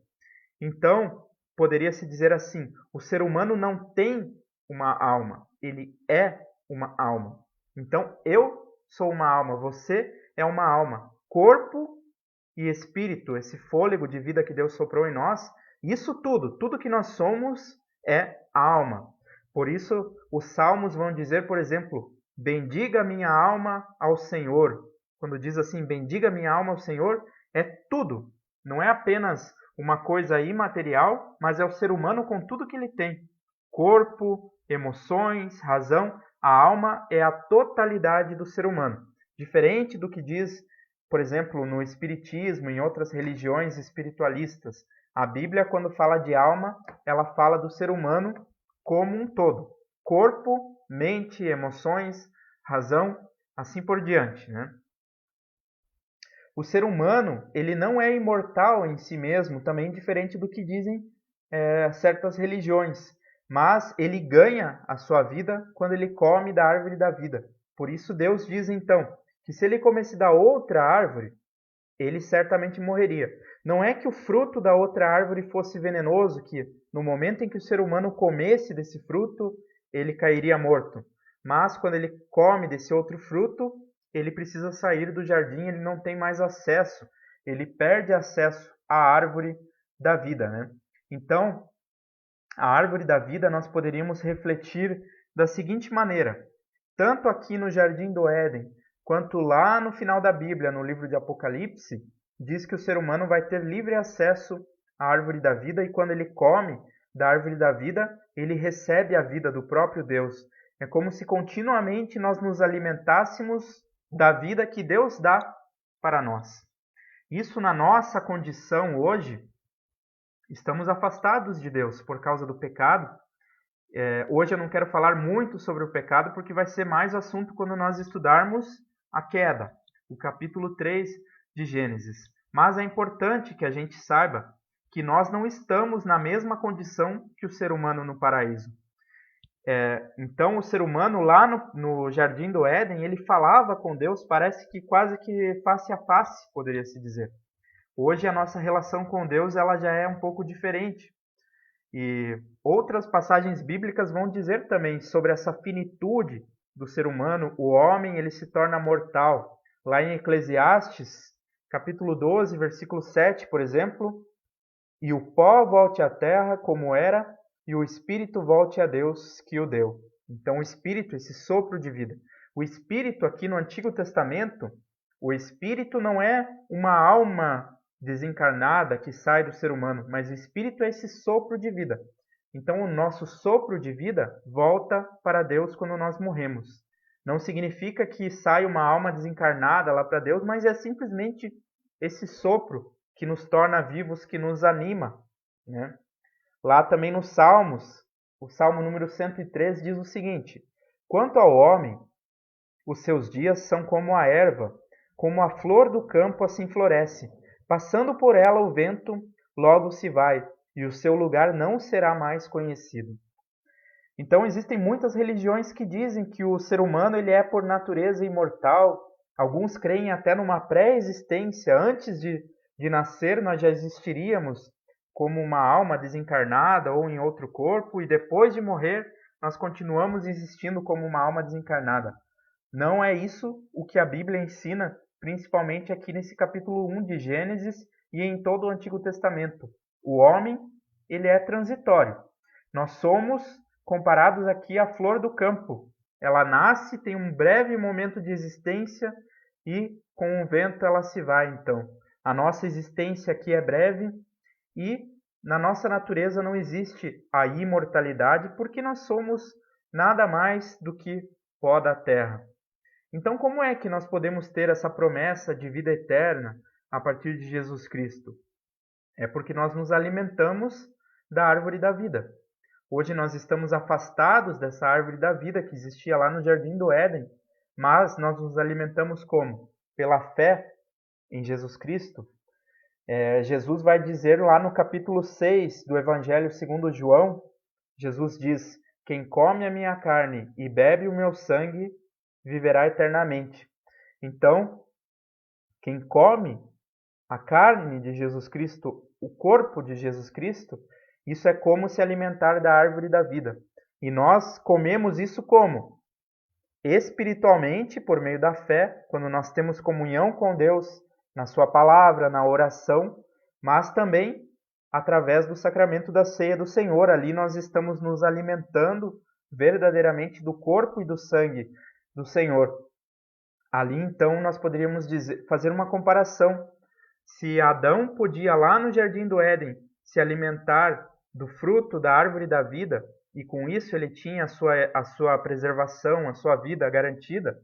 Então, poderia-se dizer assim, o ser humano não tem uma alma, ele é uma alma. Então, eu sou uma alma, você é uma alma. Corpo e espírito, esse fôlego de vida que Deus soprou em nós, isso tudo que nós somos é alma. Por isso, os salmos vão dizer, por exemplo, bendiga minha alma ao Senhor. Quando diz assim, bendiga minha alma ao Senhor, é tudo. Não é apenas uma coisa imaterial, mas é o ser humano com tudo que ele tem. Corpo, emoções, razão. A alma é a totalidade do ser humano. Diferente do que diz, por exemplo, no Espiritismo, em outras religiões espiritualistas. A Bíblia, quando fala de alma, ela fala do ser humano como um todo. Corpo, mente, emoções, razão, assim por diante, né? O ser humano, ele não é imortal em si mesmo, também diferente do que dizem certas religiões. Mas ele ganha a sua vida quando ele come da árvore da vida. Por isso Deus diz então que se ele comesse da outra árvore, ele certamente morreria. Não é que o fruto da outra árvore fosse venenoso, que no momento em que o ser humano comesse desse fruto, ele cairia morto. Mas quando ele come desse outro fruto, ele precisa sair do jardim, ele não tem mais acesso, ele perde acesso à árvore da vida, né? Então, a árvore da vida nós poderíamos refletir da seguinte maneira: tanto aqui no Jardim do Éden, quanto lá no final da Bíblia, no livro de Apocalipse, diz que o ser humano vai ter livre acesso à árvore da vida e quando ele come da árvore da vida, ele recebe a vida do próprio Deus. É como se continuamente nós nos alimentássemos da vida que Deus dá para nós. Isso na nossa condição hoje, estamos afastados de Deus por causa do pecado. Hoje eu não quero falar muito sobre o pecado, porque vai ser mais assunto quando nós estudarmos a queda, o capítulo 3 de Gênesis. Mas é importante que a gente saiba que nós não estamos na mesma condição que o ser humano no paraíso. Então, o ser humano lá no Jardim do Éden, ele falava com Deus, parece que quase que face a face, poderia-se dizer. Hoje, a nossa relação com Deus ela já é um pouco diferente. E outras passagens bíblicas vão dizer também sobre essa finitude do ser humano. O homem ele se torna mortal. Lá em Eclesiastes, capítulo 12, versículo 7, por exemplo, e o pó volte à terra como era, e o espírito volte a Deus que o deu. Então, o espírito, esse sopro de vida. O espírito aqui no Antigo Testamento, o espírito não é uma alma desencarnada que sai do ser humano, mas o espírito é esse sopro de vida. Então, o nosso sopro de vida volta para Deus quando nós morremos. Não significa que sai uma alma desencarnada lá para Deus, mas é simplesmente esse sopro que nos torna vivos, que nos anima, né? Lá também nos Salmos, o Salmo número 103 diz o seguinte: quanto ao homem, os seus dias são como a erva, como a flor do campo assim floresce. Passando por ela o vento, logo se vai, e o seu lugar não será mais conhecido. Então existem muitas religiões que dizem que o ser humano ele é por natureza imortal. Alguns creem até numa pré-existência. Antes de nascer nós já existiríamos. como uma alma desencarnada ou em outro corpo, e depois de morrer, nós continuamos existindo como uma alma desencarnada. Não é isso o que a Bíblia ensina, principalmente aqui nesse capítulo 1 de Gênesis e em todo o Antigo Testamento. O homem, ele é transitório. Nós somos comparados aqui à flor do campo. Ela nasce, tem um breve momento de existência e com o vento ela se vai, então. A nossa existência aqui é breve e na nossa natureza não existe a imortalidade, porque nós somos nada mais do que pó da terra. Então, como é que nós podemos ter essa promessa de vida eterna a partir de Jesus Cristo? É porque nós nos alimentamos da árvore da vida. Hoje nós estamos afastados dessa árvore da vida que existia lá no Jardim do Éden, mas nós nos alimentamos como? Pela fé em Jesus Cristo. Jesus vai dizer lá no capítulo 6 do Evangelho segundo João, Jesus diz: quem come a minha carne e bebe o meu sangue viverá eternamente. Então, quem come a carne de Jesus Cristo, o corpo de Jesus Cristo, isso é como se alimentar da árvore da vida. E nós comemos isso como? Espiritualmente, por meio da fé, quando nós temos comunhão com Deus, na sua palavra, na oração, mas também através do sacramento da ceia do Senhor. Ali nós estamos nos alimentando verdadeiramente do corpo e do sangue do Senhor. Ali então nós poderíamos fazer uma comparação. Se Adão podia lá no Jardim do Éden se alimentar do fruto da árvore da vida, e com isso ele tinha a sua preservação, a sua vida garantida,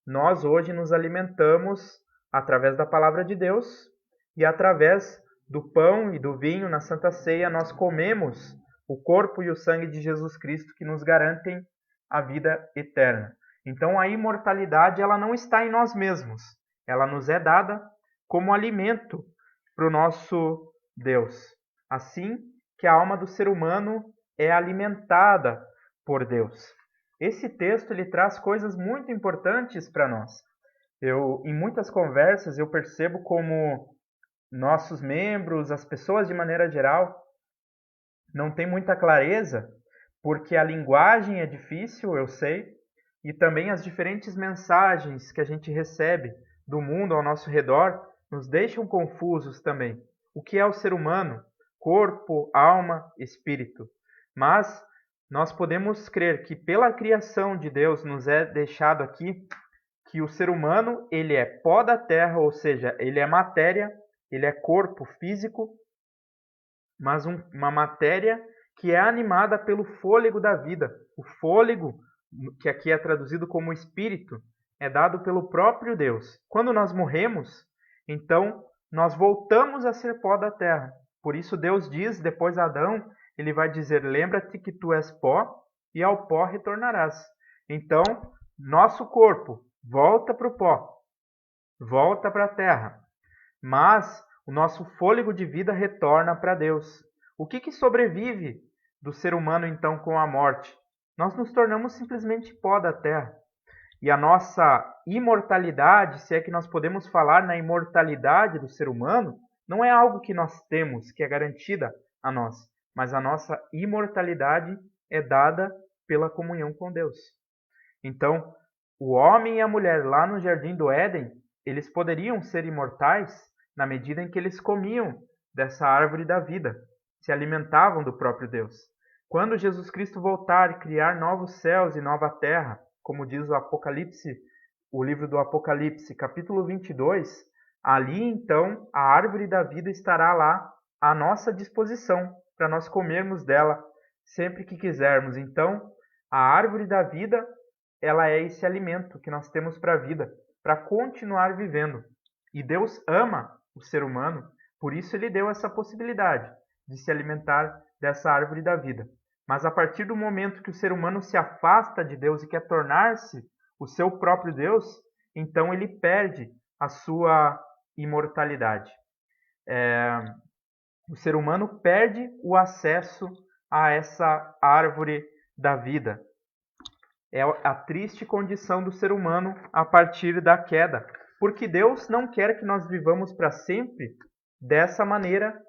nós hoje nos alimentamos através da palavra de Deus e através do pão e do vinho na Santa Ceia nós comemos o corpo e o sangue de Jesus Cristo que nos garantem a vida eterna. Então a imortalidade ela não está em nós mesmos, ela nos é dada como alimento para o nosso Deus. Assim que a alma do ser humano é alimentada por Deus. Esse texto ele traz coisas muito importantes para nós. Em muitas conversas eu percebo como nossos membros, as pessoas de maneira geral, não têm muita clareza, porque a linguagem é difícil, eu sei, e também as diferentes mensagens que a gente recebe do mundo ao nosso redor nos deixam confusos também. O que é o ser humano? Corpo, alma, espírito. Mas nós podemos crer que pela criação de Deus nos é deixado aqui que o ser humano ele é pó da terra, ou seja, ele é matéria, ele é corpo físico, mas uma matéria que é animada pelo fôlego da vida. O fôlego, que aqui é traduzido como espírito, é dado pelo próprio Deus. Quando nós morremos, então nós voltamos a ser pó da terra. Por isso Deus diz, depois a Adão, ele vai dizer, lembra-te que tu és pó e ao pó retornarás. Então, nosso corpo volta para o pó, volta para a terra, mas o nosso fôlego de vida retorna para Deus. O que sobrevive do ser humano então com a morte? Nós nos tornamos simplesmente pó da terra. E a nossa imortalidade, se é que nós podemos falar na imortalidade do ser humano, não é algo que nós temos, que é garantida a nós, mas a nossa imortalidade é dada pela comunhão com Deus. Então, o homem e a mulher lá no Jardim do Éden, eles poderiam ser imortais na medida em que eles comiam dessa árvore da vida, se alimentavam do próprio Deus. Quando Jesus Cristo voltar e criar novos céus e nova terra, como diz o Apocalipse, o livro do Apocalipse, capítulo 22, ali então a árvore da vida estará lá à nossa disposição, para nós comermos dela sempre que quisermos. Então, a árvore da vida, ela é esse alimento que nós temos para a vida, para continuar vivendo. E Deus ama o ser humano, por isso ele deu essa possibilidade de se alimentar dessa árvore da vida. Mas a partir do momento que o ser humano se afasta de Deus e quer tornar-se o seu próprio Deus, então ele perde a sua imortalidade. O ser humano perde o acesso a essa árvore da vida. É a triste condição do ser humano a partir da queda, porque Deus não quer que nós vivamos para sempre dessa maneira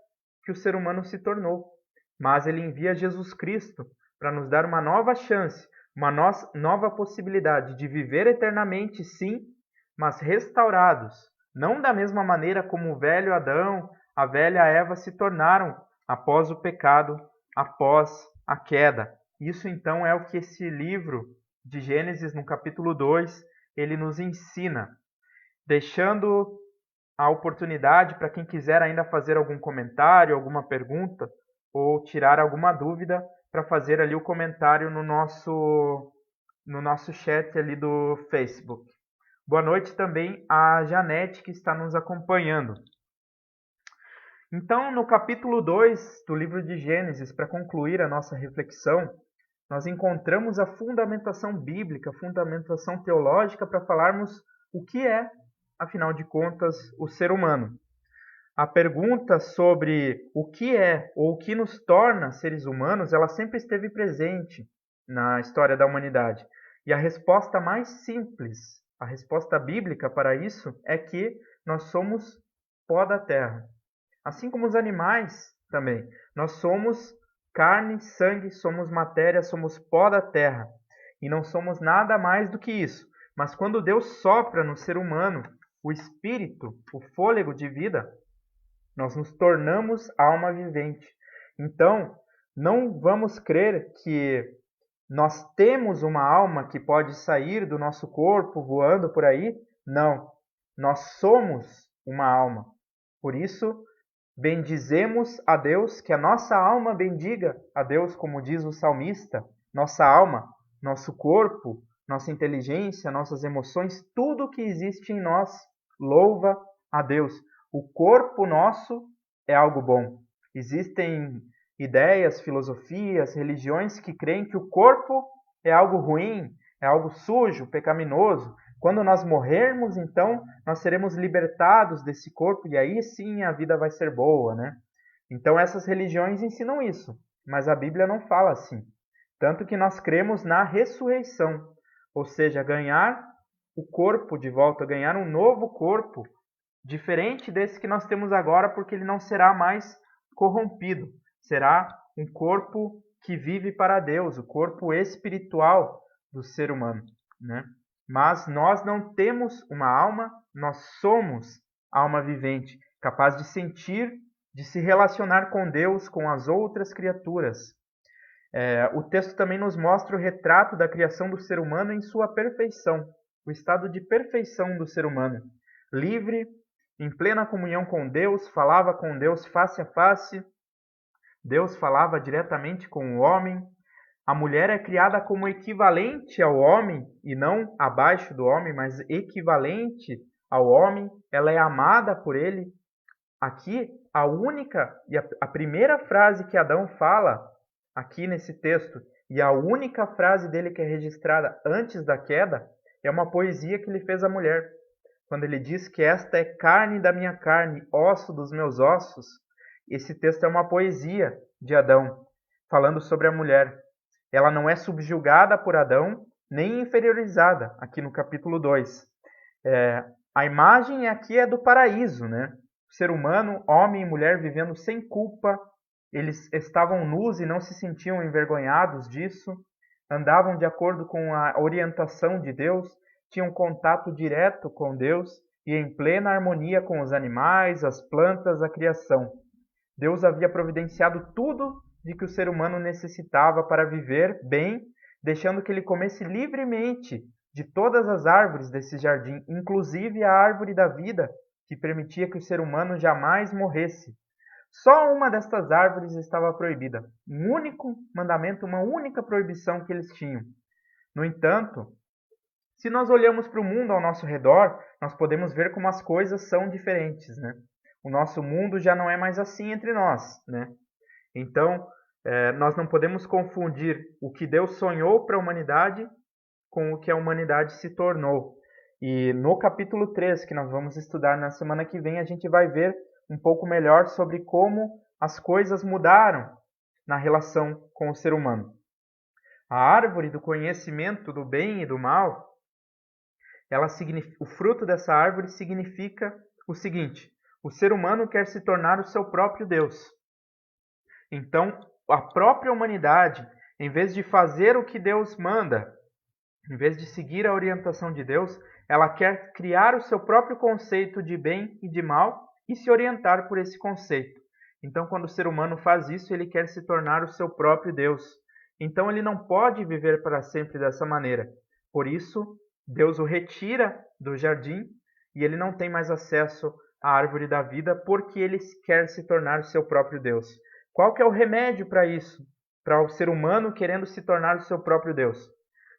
que o ser humano se tornou. Mas ele envia Jesus Cristo para nos dar uma nova chance, uma nova possibilidade de viver eternamente, sim, mas restaurados, não da mesma maneira como o velho Adão, a velha Eva se tornaram após o pecado, após a queda. Isso então é o que esse livro de Gênesis, no capítulo 2, ele nos ensina, deixando a oportunidade para quem quiser ainda fazer algum comentário, alguma pergunta ou tirar alguma dúvida para fazer ali o comentário no nosso chat ali do Facebook. Boa noite também a Janete que está nos acompanhando. Então, no capítulo 2 do livro de Gênesis, para concluir a nossa reflexão, nós encontramos a fundamentação bíblica, a fundamentação teológica para falarmos o que é, afinal de contas, o ser humano. A pergunta sobre o que é ou o que nos torna seres humanos, ela sempre esteve presente na história da humanidade. E a resposta mais simples, a resposta bíblica para isso é que nós somos pó da terra. Assim como os animais também. Nós somos carne, sangue, somos matéria, somos pó da terra. E não somos nada mais do que isso. Mas quando Deus sopra no ser humano o espírito, o fôlego de vida, nós nos tornamos alma vivente. Então, não vamos crer que nós temos uma alma que pode sair do nosso corpo voando por aí. Não. Nós somos uma alma. Por isso, bendizemos a Deus, que a nossa alma bendiga a Deus, como diz o salmista. Nossa alma, nosso corpo, nossa inteligência, nossas emoções, tudo que existe em nós louva a Deus. O corpo nosso é algo bom. Existem ideias, filosofias, religiões que creem que o corpo é algo ruim, é algo sujo, pecaminoso. Quando nós morrermos, então, nós seremos libertados desse corpo e aí sim a vida vai ser boa, né? Então essas religiões ensinam isso, mas a Bíblia não fala assim. Tanto que nós cremos na ressurreição, ou seja, ganhar o corpo de volta, ganhar um novo corpo, diferente desse que nós temos agora, porque ele não será mais corrompido. Será um corpo que vive para Deus, o corpo espiritual do ser humano, né? Mas nós não temos uma alma, nós somos alma vivente, capaz de sentir, de se relacionar com Deus, com as outras criaturas. O texto também nos mostra o retrato da criação do ser humano em sua perfeição, o estado de perfeição do ser humano, livre, em plena comunhão com Deus, falava com Deus face a face, Deus falava diretamente com o homem. A mulher é criada como equivalente ao homem, e não abaixo do homem, mas equivalente ao homem. Ela é amada por ele. Aqui, a única e a primeira frase que Adão fala aqui nesse texto, e a única frase dele que é registrada antes da queda, é uma poesia que ele fez à mulher. Quando ele diz que esta é carne da minha carne, osso dos meus ossos, esse texto é uma poesia de Adão, falando sobre a mulher. Ela não é subjugada por Adão, nem inferiorizada, aqui no capítulo 2. A imagem aqui é do paraíso, né? O ser humano, homem e mulher, vivendo sem culpa, eles estavam nus e não se sentiam envergonhados disso, andavam de acordo com a orientação de Deus, tinham contato direto com Deus e em plena harmonia com os animais, as plantas, a criação. Deus havia providenciado tudo de que o ser humano necessitava para viver bem, deixando que ele comesse livremente de todas as árvores desse jardim, inclusive a árvore da vida, que permitia que o ser humano jamais morresse. Só uma destas árvores estava proibida, um único mandamento, uma única proibição que eles tinham. No entanto, se nós olhamos para o mundo ao nosso redor, nós podemos ver como as coisas são diferentes, né? O nosso mundo já não é mais assim entre nós, né? Então, nós não podemos confundir o que Deus sonhou para a humanidade com o que a humanidade se tornou. E no capítulo 3, que nós vamos estudar na semana que vem, a gente vai ver um pouco melhor sobre como as coisas mudaram na relação com o ser humano. A árvore do conhecimento do bem e do mal, o fruto dessa árvore significa o seguinte: o ser humano quer se tornar o seu próprio Deus. Então, a própria humanidade, em vez de fazer o que Deus manda, em vez de seguir a orientação de Deus, ela quer criar o seu próprio conceito de bem e de mal e se orientar por esse conceito. Então, quando o ser humano faz isso, ele quer se tornar o seu próprio Deus. Então, ele não pode viver para sempre dessa maneira. Por isso, Deus o retira do jardim e ele não tem mais acesso à árvore da vida porque ele quer se tornar o seu próprio Deus. Qual que é o remédio para isso? Para o ser humano querendo se tornar o seu próprio Deus?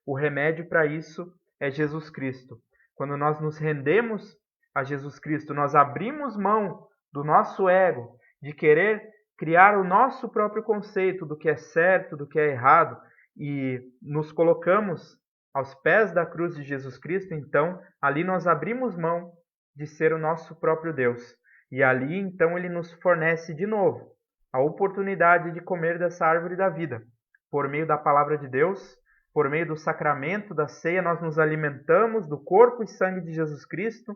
O remédio para isso é Jesus Cristo. Quando nós nos rendemos a Jesus Cristo, nós abrimos mão do nosso ego, de querer criar o nosso próprio conceito do que é certo, do que é errado, e nos colocamos aos pés da cruz de Jesus Cristo, então ali nós abrimos mão de ser o nosso próprio Deus. E ali então ele nos fornece de novo a oportunidade de comer dessa árvore da vida. Por meio da palavra de Deus, por meio do sacramento da ceia, nós nos alimentamos do corpo e sangue de Jesus Cristo,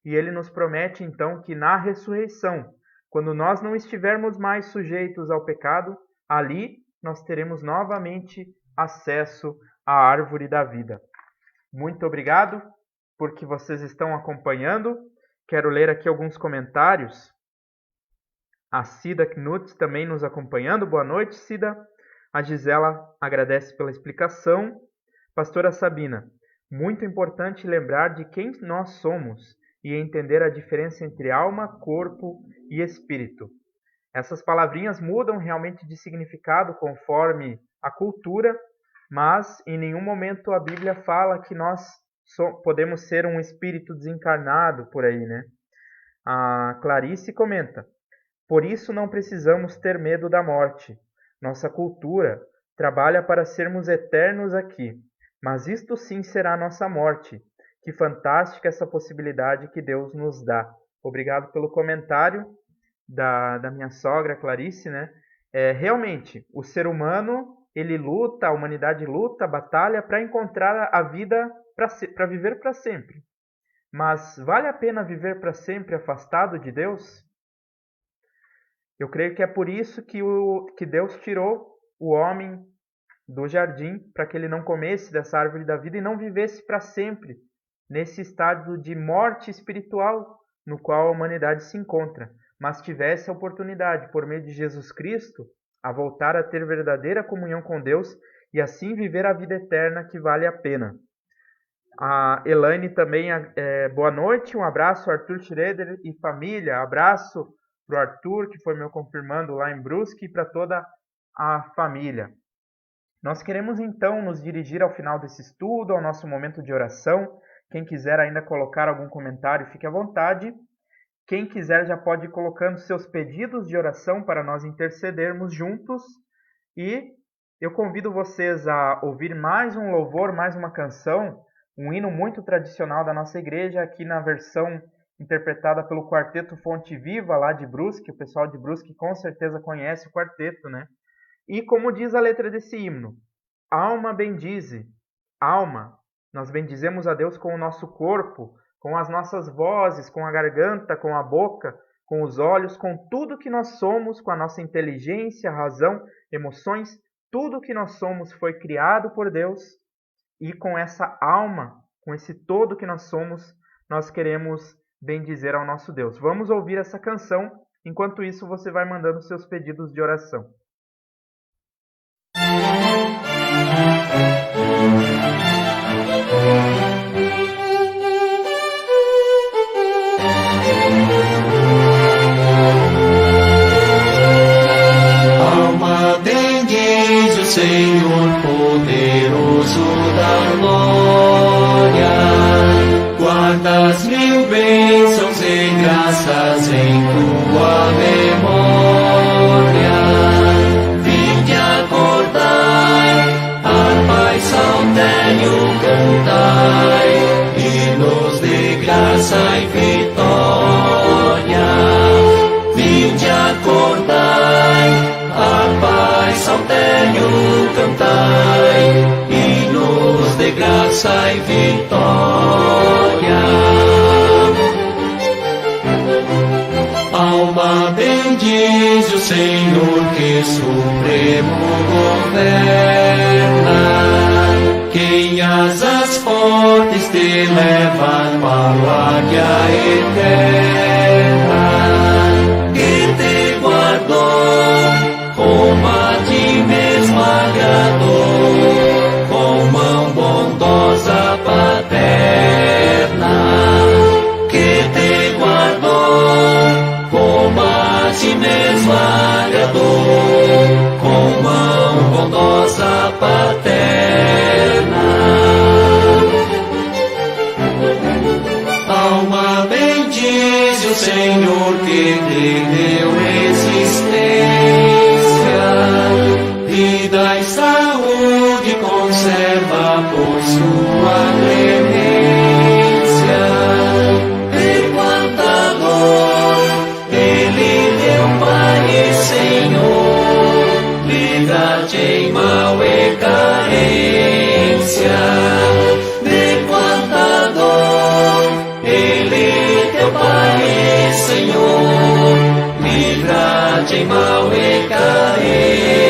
e ele nos promete então que na ressurreição, quando nós não estivermos mais sujeitos ao pecado, ali nós teremos novamente acesso à árvore da vida. Muito obrigado por que vocês estão acompanhando. Quero ler aqui alguns comentários. A Cida Knut também nos acompanhando. Boa noite, Cida. A Gisela agradece pela explicação. Pastora Sabina, muito importante lembrar de quem nós somos e entender a diferença entre alma, corpo e espírito. Essas palavrinhas mudam realmente de significado conforme a cultura, mas em nenhum momento a Bíblia fala que nós podemos ser um espírito desencarnado por aí, né? A Clarice comenta: por isso não precisamos ter medo da morte. Nossa cultura trabalha para sermos eternos aqui, mas isto sim será nossa morte. Que fantástica essa possibilidade que Deus nos dá. Obrigado pelo comentário da minha sogra Clarice, né? Realmente, o ser humano, ele luta, a humanidade luta, batalha para encontrar a vida, para viver para sempre. Mas vale a pena viver para sempre afastado de Deus? Eu creio que é por isso que Deus tirou o homem do jardim, para que ele não comesse dessa árvore da vida e não vivesse para sempre nesse estado de morte espiritual no qual a humanidade se encontra, mas tivesse a oportunidade, por meio de Jesus Cristo, a voltar a ter verdadeira comunhão com Deus e assim viver a vida eterna que vale a pena. A Elaine também, boa noite, um abraço, Arthur Schroeder e família, abraço para o Arthur, que foi meu confirmando lá em Brusque, e para toda a família. Nós queremos então nos dirigir ao final desse estudo, ao nosso momento de oração. Quem quiser ainda colocar algum comentário, fique à vontade. Quem quiser já pode ir colocando seus pedidos de oração para nós intercedermos juntos. E eu convido vocês a ouvir mais um louvor, mais uma canção, um hino muito tradicional da nossa igreja, aqui na versão interpretada pelo Quarteto Fonte Viva, lá de Brusque. O pessoal de Brusque com certeza conhece o quarteto, né? E como diz a letra desse hino: alma bendize, alma, nós bendizemos a Deus com o nosso corpo, com as nossas vozes, com a garganta, com a boca, com os olhos, com tudo que nós somos, com a nossa inteligência, razão, emoções, tudo que nós somos foi criado por Deus, e com essa alma, com esse todo que nós somos, nós queremos bendizer ao nosso Deus. Vamos ouvir essa canção, enquanto isso você vai mandando seus pedidos de oração. Alma bendize o Senhor poderoso da glória, guarda as mil bênçãos e graças em tua memória. Vinde acordai, harpa e saltério cantai, hinos de graça e vitória. Vinde acordai, harpa e saltério cantai, hinos de graça e vitória. Alma bendize o Senhor que supremo governa, quem asas fortes te leva para a águia eterna, que te guardou, como a ti mesmo agradou, com mão bondosa paterna, que te guardou, como a ti mesmo agradou, com mão bondosa paterna. Alma bendize o Senhor que te deu existência, vida e saúde conserva por sua clemência. Vê quanta dor Ele deu, Pai e Senhor, livra-te em mal e carência. Vê quanta dor Ele deu, Pai e Senhor, livra-te em mal e carência.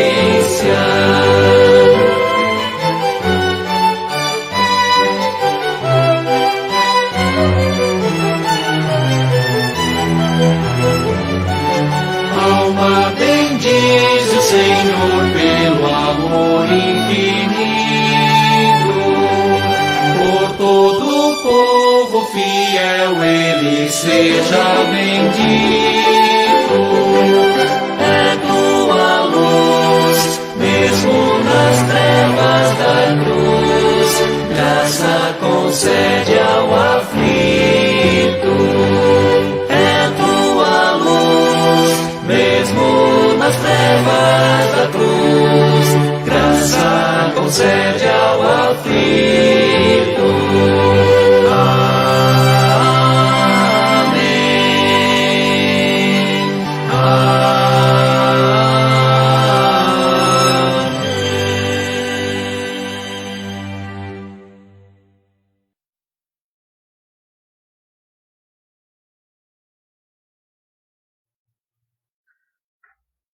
Alma bendize o Senhor pelo amor infinito, por todo o povo fiel Ele seja bendito. É tua luz, mesmo nas trevas da cruz, graça concede ao aflito. É tua luz, mesmo nas trevas da cruz, graça concede ao aflito. Amém.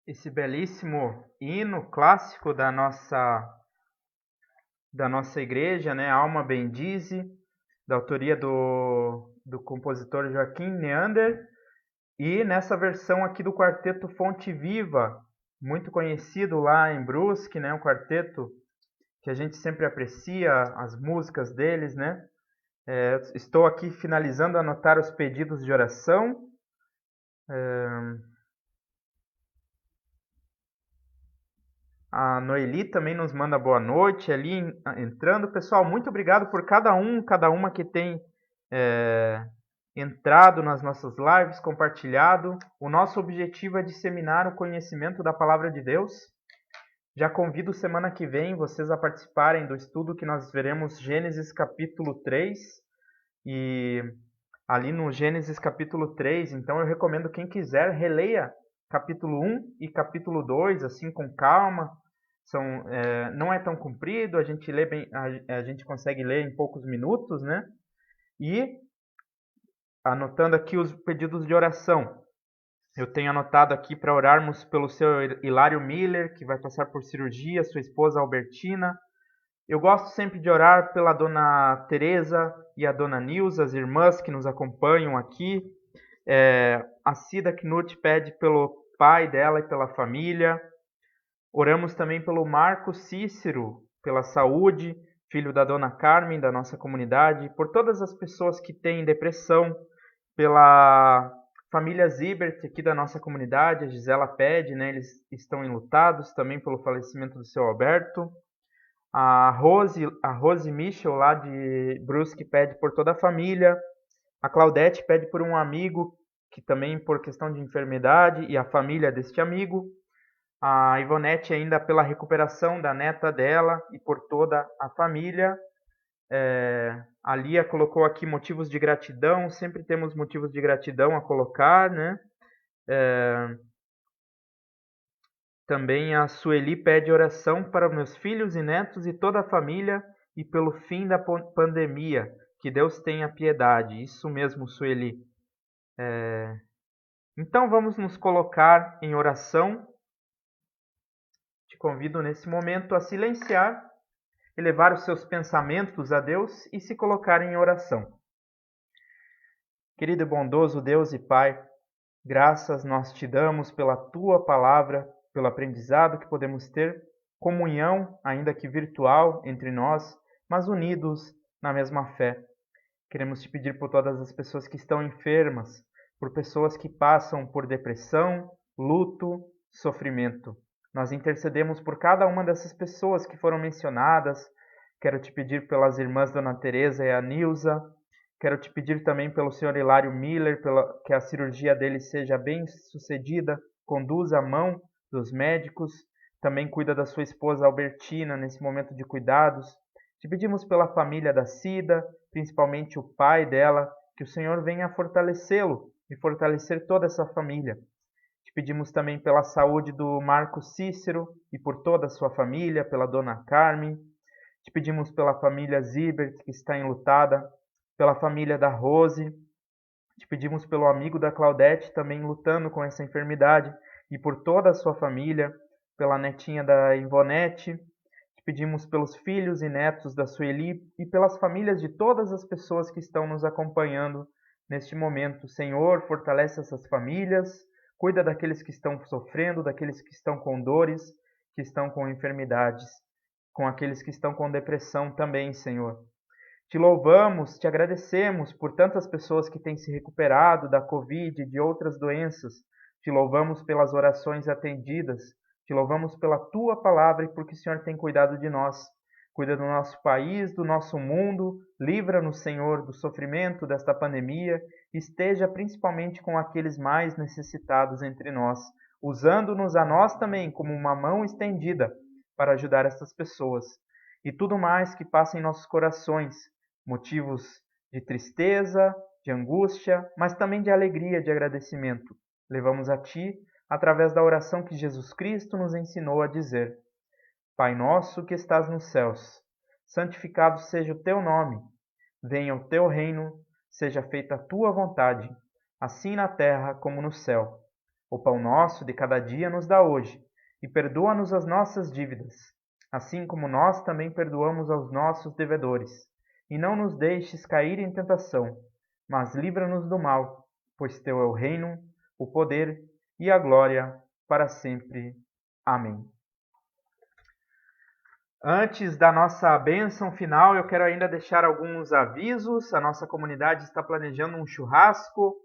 Esse belíssimo hino clássico da nossa igreja, né? Alma Bendize, da autoria do compositor Joaquim Neander, e nessa versão aqui do quarteto Fonte Viva, muito conhecido lá em Brusque, né? Um quarteto que a gente sempre aprecia as músicas deles, né? Estou aqui finalizando a anotar os pedidos de oração. A Noeli também nos manda boa noite ali entrando. Pessoal, muito obrigado por cada uma que tem entrado nas nossas lives, compartilhado. O nosso objetivo é disseminar o conhecimento da Palavra de Deus. Já convido semana que vem vocês a participarem do estudo que nós veremos Gênesis capítulo 3. E ali no Gênesis capítulo 3, então eu recomendo quem quiser, releia capítulo 1 e capítulo 2, assim com calma. Não é tão comprido, a gente lê bem, a gente consegue ler em poucos minutos, né? E anotando aqui os pedidos de oração. Eu tenho anotado aqui para orarmos pelo seu Hilário Miller, que vai passar por cirurgia, sua esposa Albertina. Eu gosto sempre de orar pela dona Teresa e a dona Nilza, as irmãs que nos acompanham aqui. A Cida Knut pede pelo pai dela e pela família. Oramos também pelo Marco Cícero, pela saúde, filho da dona Carmen, da nossa comunidade, por todas as pessoas que têm depressão, pela família Zibert aqui da nossa comunidade, a Gisela pede, né? Eles estão enlutados também pelo falecimento do seu Alberto. A Rose Michel, lá de Brusque, pede por toda a família. A Claudete pede por um amigo, que também por questão de enfermidade, e a família deste amigo. A Ivonete ainda pela recuperação da neta dela e por toda a família. A Lia colocou aqui motivos de gratidão. Sempre temos motivos de gratidão a colocar, né? Também a Sueli pede oração para meus filhos e netos e toda a família e pelo fim da pandemia. Que Deus tenha piedade. Isso mesmo, Sueli. Então vamos nos colocar em oração. Te convido nesse momento a silenciar, elevar os seus pensamentos a Deus e se colocar em oração. Querido e bondoso Deus e Pai, graças nós te damos pela Tua palavra, pelo aprendizado que podemos ter, comunhão, ainda que virtual, entre nós, mas unidos na mesma fé. Queremos te pedir por todas as pessoas que estão enfermas, por pessoas que passam por depressão, luto, sofrimento. Nós intercedemos por cada uma dessas pessoas que foram mencionadas. Quero te pedir pelas irmãs Dona Teresa e a Nilza. Quero te pedir também pelo senhor Hilário Miller, que a cirurgia dele seja bem sucedida, conduza a mão dos médicos. Também cuida da sua esposa Albertina nesse momento de cuidados. Te pedimos pela família da Cida, principalmente o pai dela, que o Senhor venha fortalecê-lo e fortalecer toda essa família. Te pedimos também pela saúde do Marco Cícero e por toda a sua família, pela dona Carmen. Te pedimos pela família Zibert, que está enlutada, pela família da Rose. Te pedimos pelo amigo da Claudete, também lutando com essa enfermidade, e por toda a sua família, pela netinha da Ivonete. Te pedimos pelos filhos e netos da Sueli e pelas famílias de todas as pessoas que estão nos acompanhando neste momento. Senhor, fortalece essas famílias, cuida daqueles que estão sofrendo, daqueles que estão com dores, que estão com enfermidades, com aqueles que estão com depressão também, Senhor. Te louvamos, te agradecemos por tantas pessoas que têm se recuperado da Covid e de outras doenças. Te louvamos pelas orações atendidas. Te louvamos pela Tua palavra e porque o Senhor tem cuidado de nós. Cuida do nosso país, do nosso mundo. Livra-nos, Senhor, do sofrimento desta pandemia. Esteja principalmente com aqueles mais necessitados entre nós, usando-nos a nós também como uma mão estendida para ajudar essas pessoas. E tudo mais que passa em nossos corações, motivos de tristeza, de angústia, mas também de alegria, de agradecimento. Levamos a Ti através da oração que Jesus Cristo nos ensinou a dizer: Pai nosso que estás nos céus, santificado seja o Teu nome. Venha o Teu reino, seja feita a Tua vontade, assim na terra como no céu. O pão nosso de cada dia nos dá hoje, e perdoa-nos as nossas dívidas, assim como nós também perdoamos aos nossos devedores. E não nos deixes cair em tentação, mas livra-nos do mal, pois Teu é o reino, o poder e a glória para sempre. Amém. Antes da nossa bênção final, eu quero ainda deixar alguns avisos. A nossa comunidade está planejando um churrasco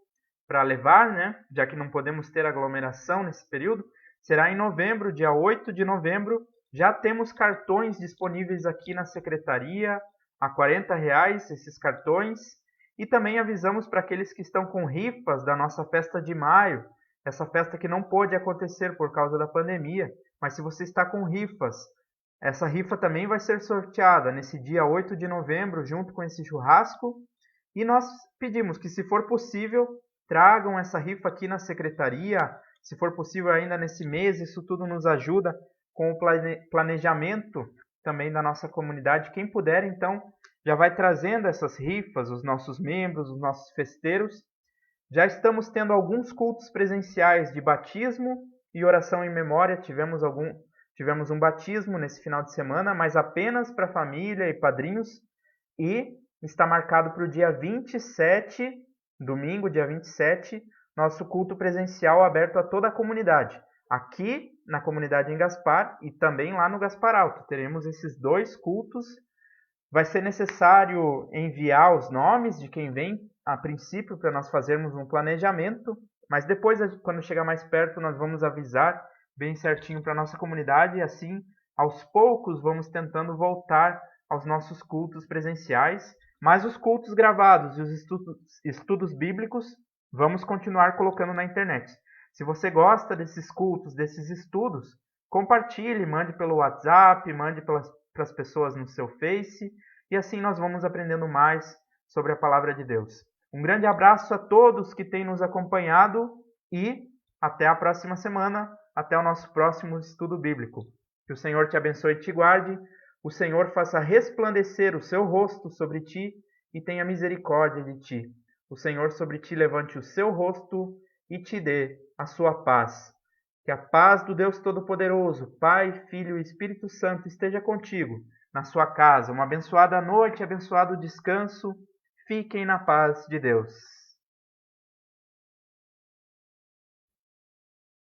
para levar, já que não podemos ter aglomeração nesse período. Será em novembro, dia 8 de novembro. Já temos cartões disponíveis aqui na secretaria, a R$40 esses cartões. E também avisamos para aqueles que estão com rifas da nossa festa de maio, essa festa que não pôde acontecer por causa da pandemia. Mas se você está com rifas, essa rifa também vai ser sorteada nesse dia 8 de novembro, junto com esse churrasco. E nós pedimos que, se for possível, tragam essa rifa aqui na secretaria. Se for possível ainda nesse mês, isso tudo nos ajuda com o planejamento também da nossa comunidade. Quem puder, então, já vai trazendo essas rifas, os nossos membros, os nossos festeiros. Já estamos tendo alguns cultos presenciais de batismo e oração em memória. Tivemos um batismo nesse final de semana, mas apenas para a família e padrinhos. E está marcado para o dia 27, domingo, dia 27, nosso culto presencial aberto a toda a comunidade. Aqui na comunidade em Gaspar e também lá no Gaspar Alto. Teremos esses dois cultos. Vai ser necessário enviar os nomes de quem vem a princípio para nós fazermos um planejamento. Mas depois, quando chegar mais perto, nós vamos avisar bem certinho para a nossa comunidade, e assim, aos poucos, vamos tentando voltar aos nossos cultos presenciais, mas os cultos gravados e os estudos bíblicos, vamos continuar colocando na internet. Se você gosta desses cultos, desses estudos, compartilhe, mande pelo WhatsApp, mande para as pessoas no seu Face, e assim nós vamos aprendendo mais sobre a Palavra de Deus. Um grande abraço a todos que têm nos acompanhado e até a próxima semana. Até o nosso próximo estudo bíblico. Que o Senhor te abençoe e te guarde. O Senhor faça resplandecer o seu rosto sobre ti e tenha misericórdia de ti. O Senhor sobre ti levante o seu rosto e te dê a sua paz. Que a paz do Deus Todo-Poderoso, Pai, Filho e Espírito Santo esteja contigo, na sua casa. Uma abençoada noite, abençoado descanso. Fiquem na paz de Deus.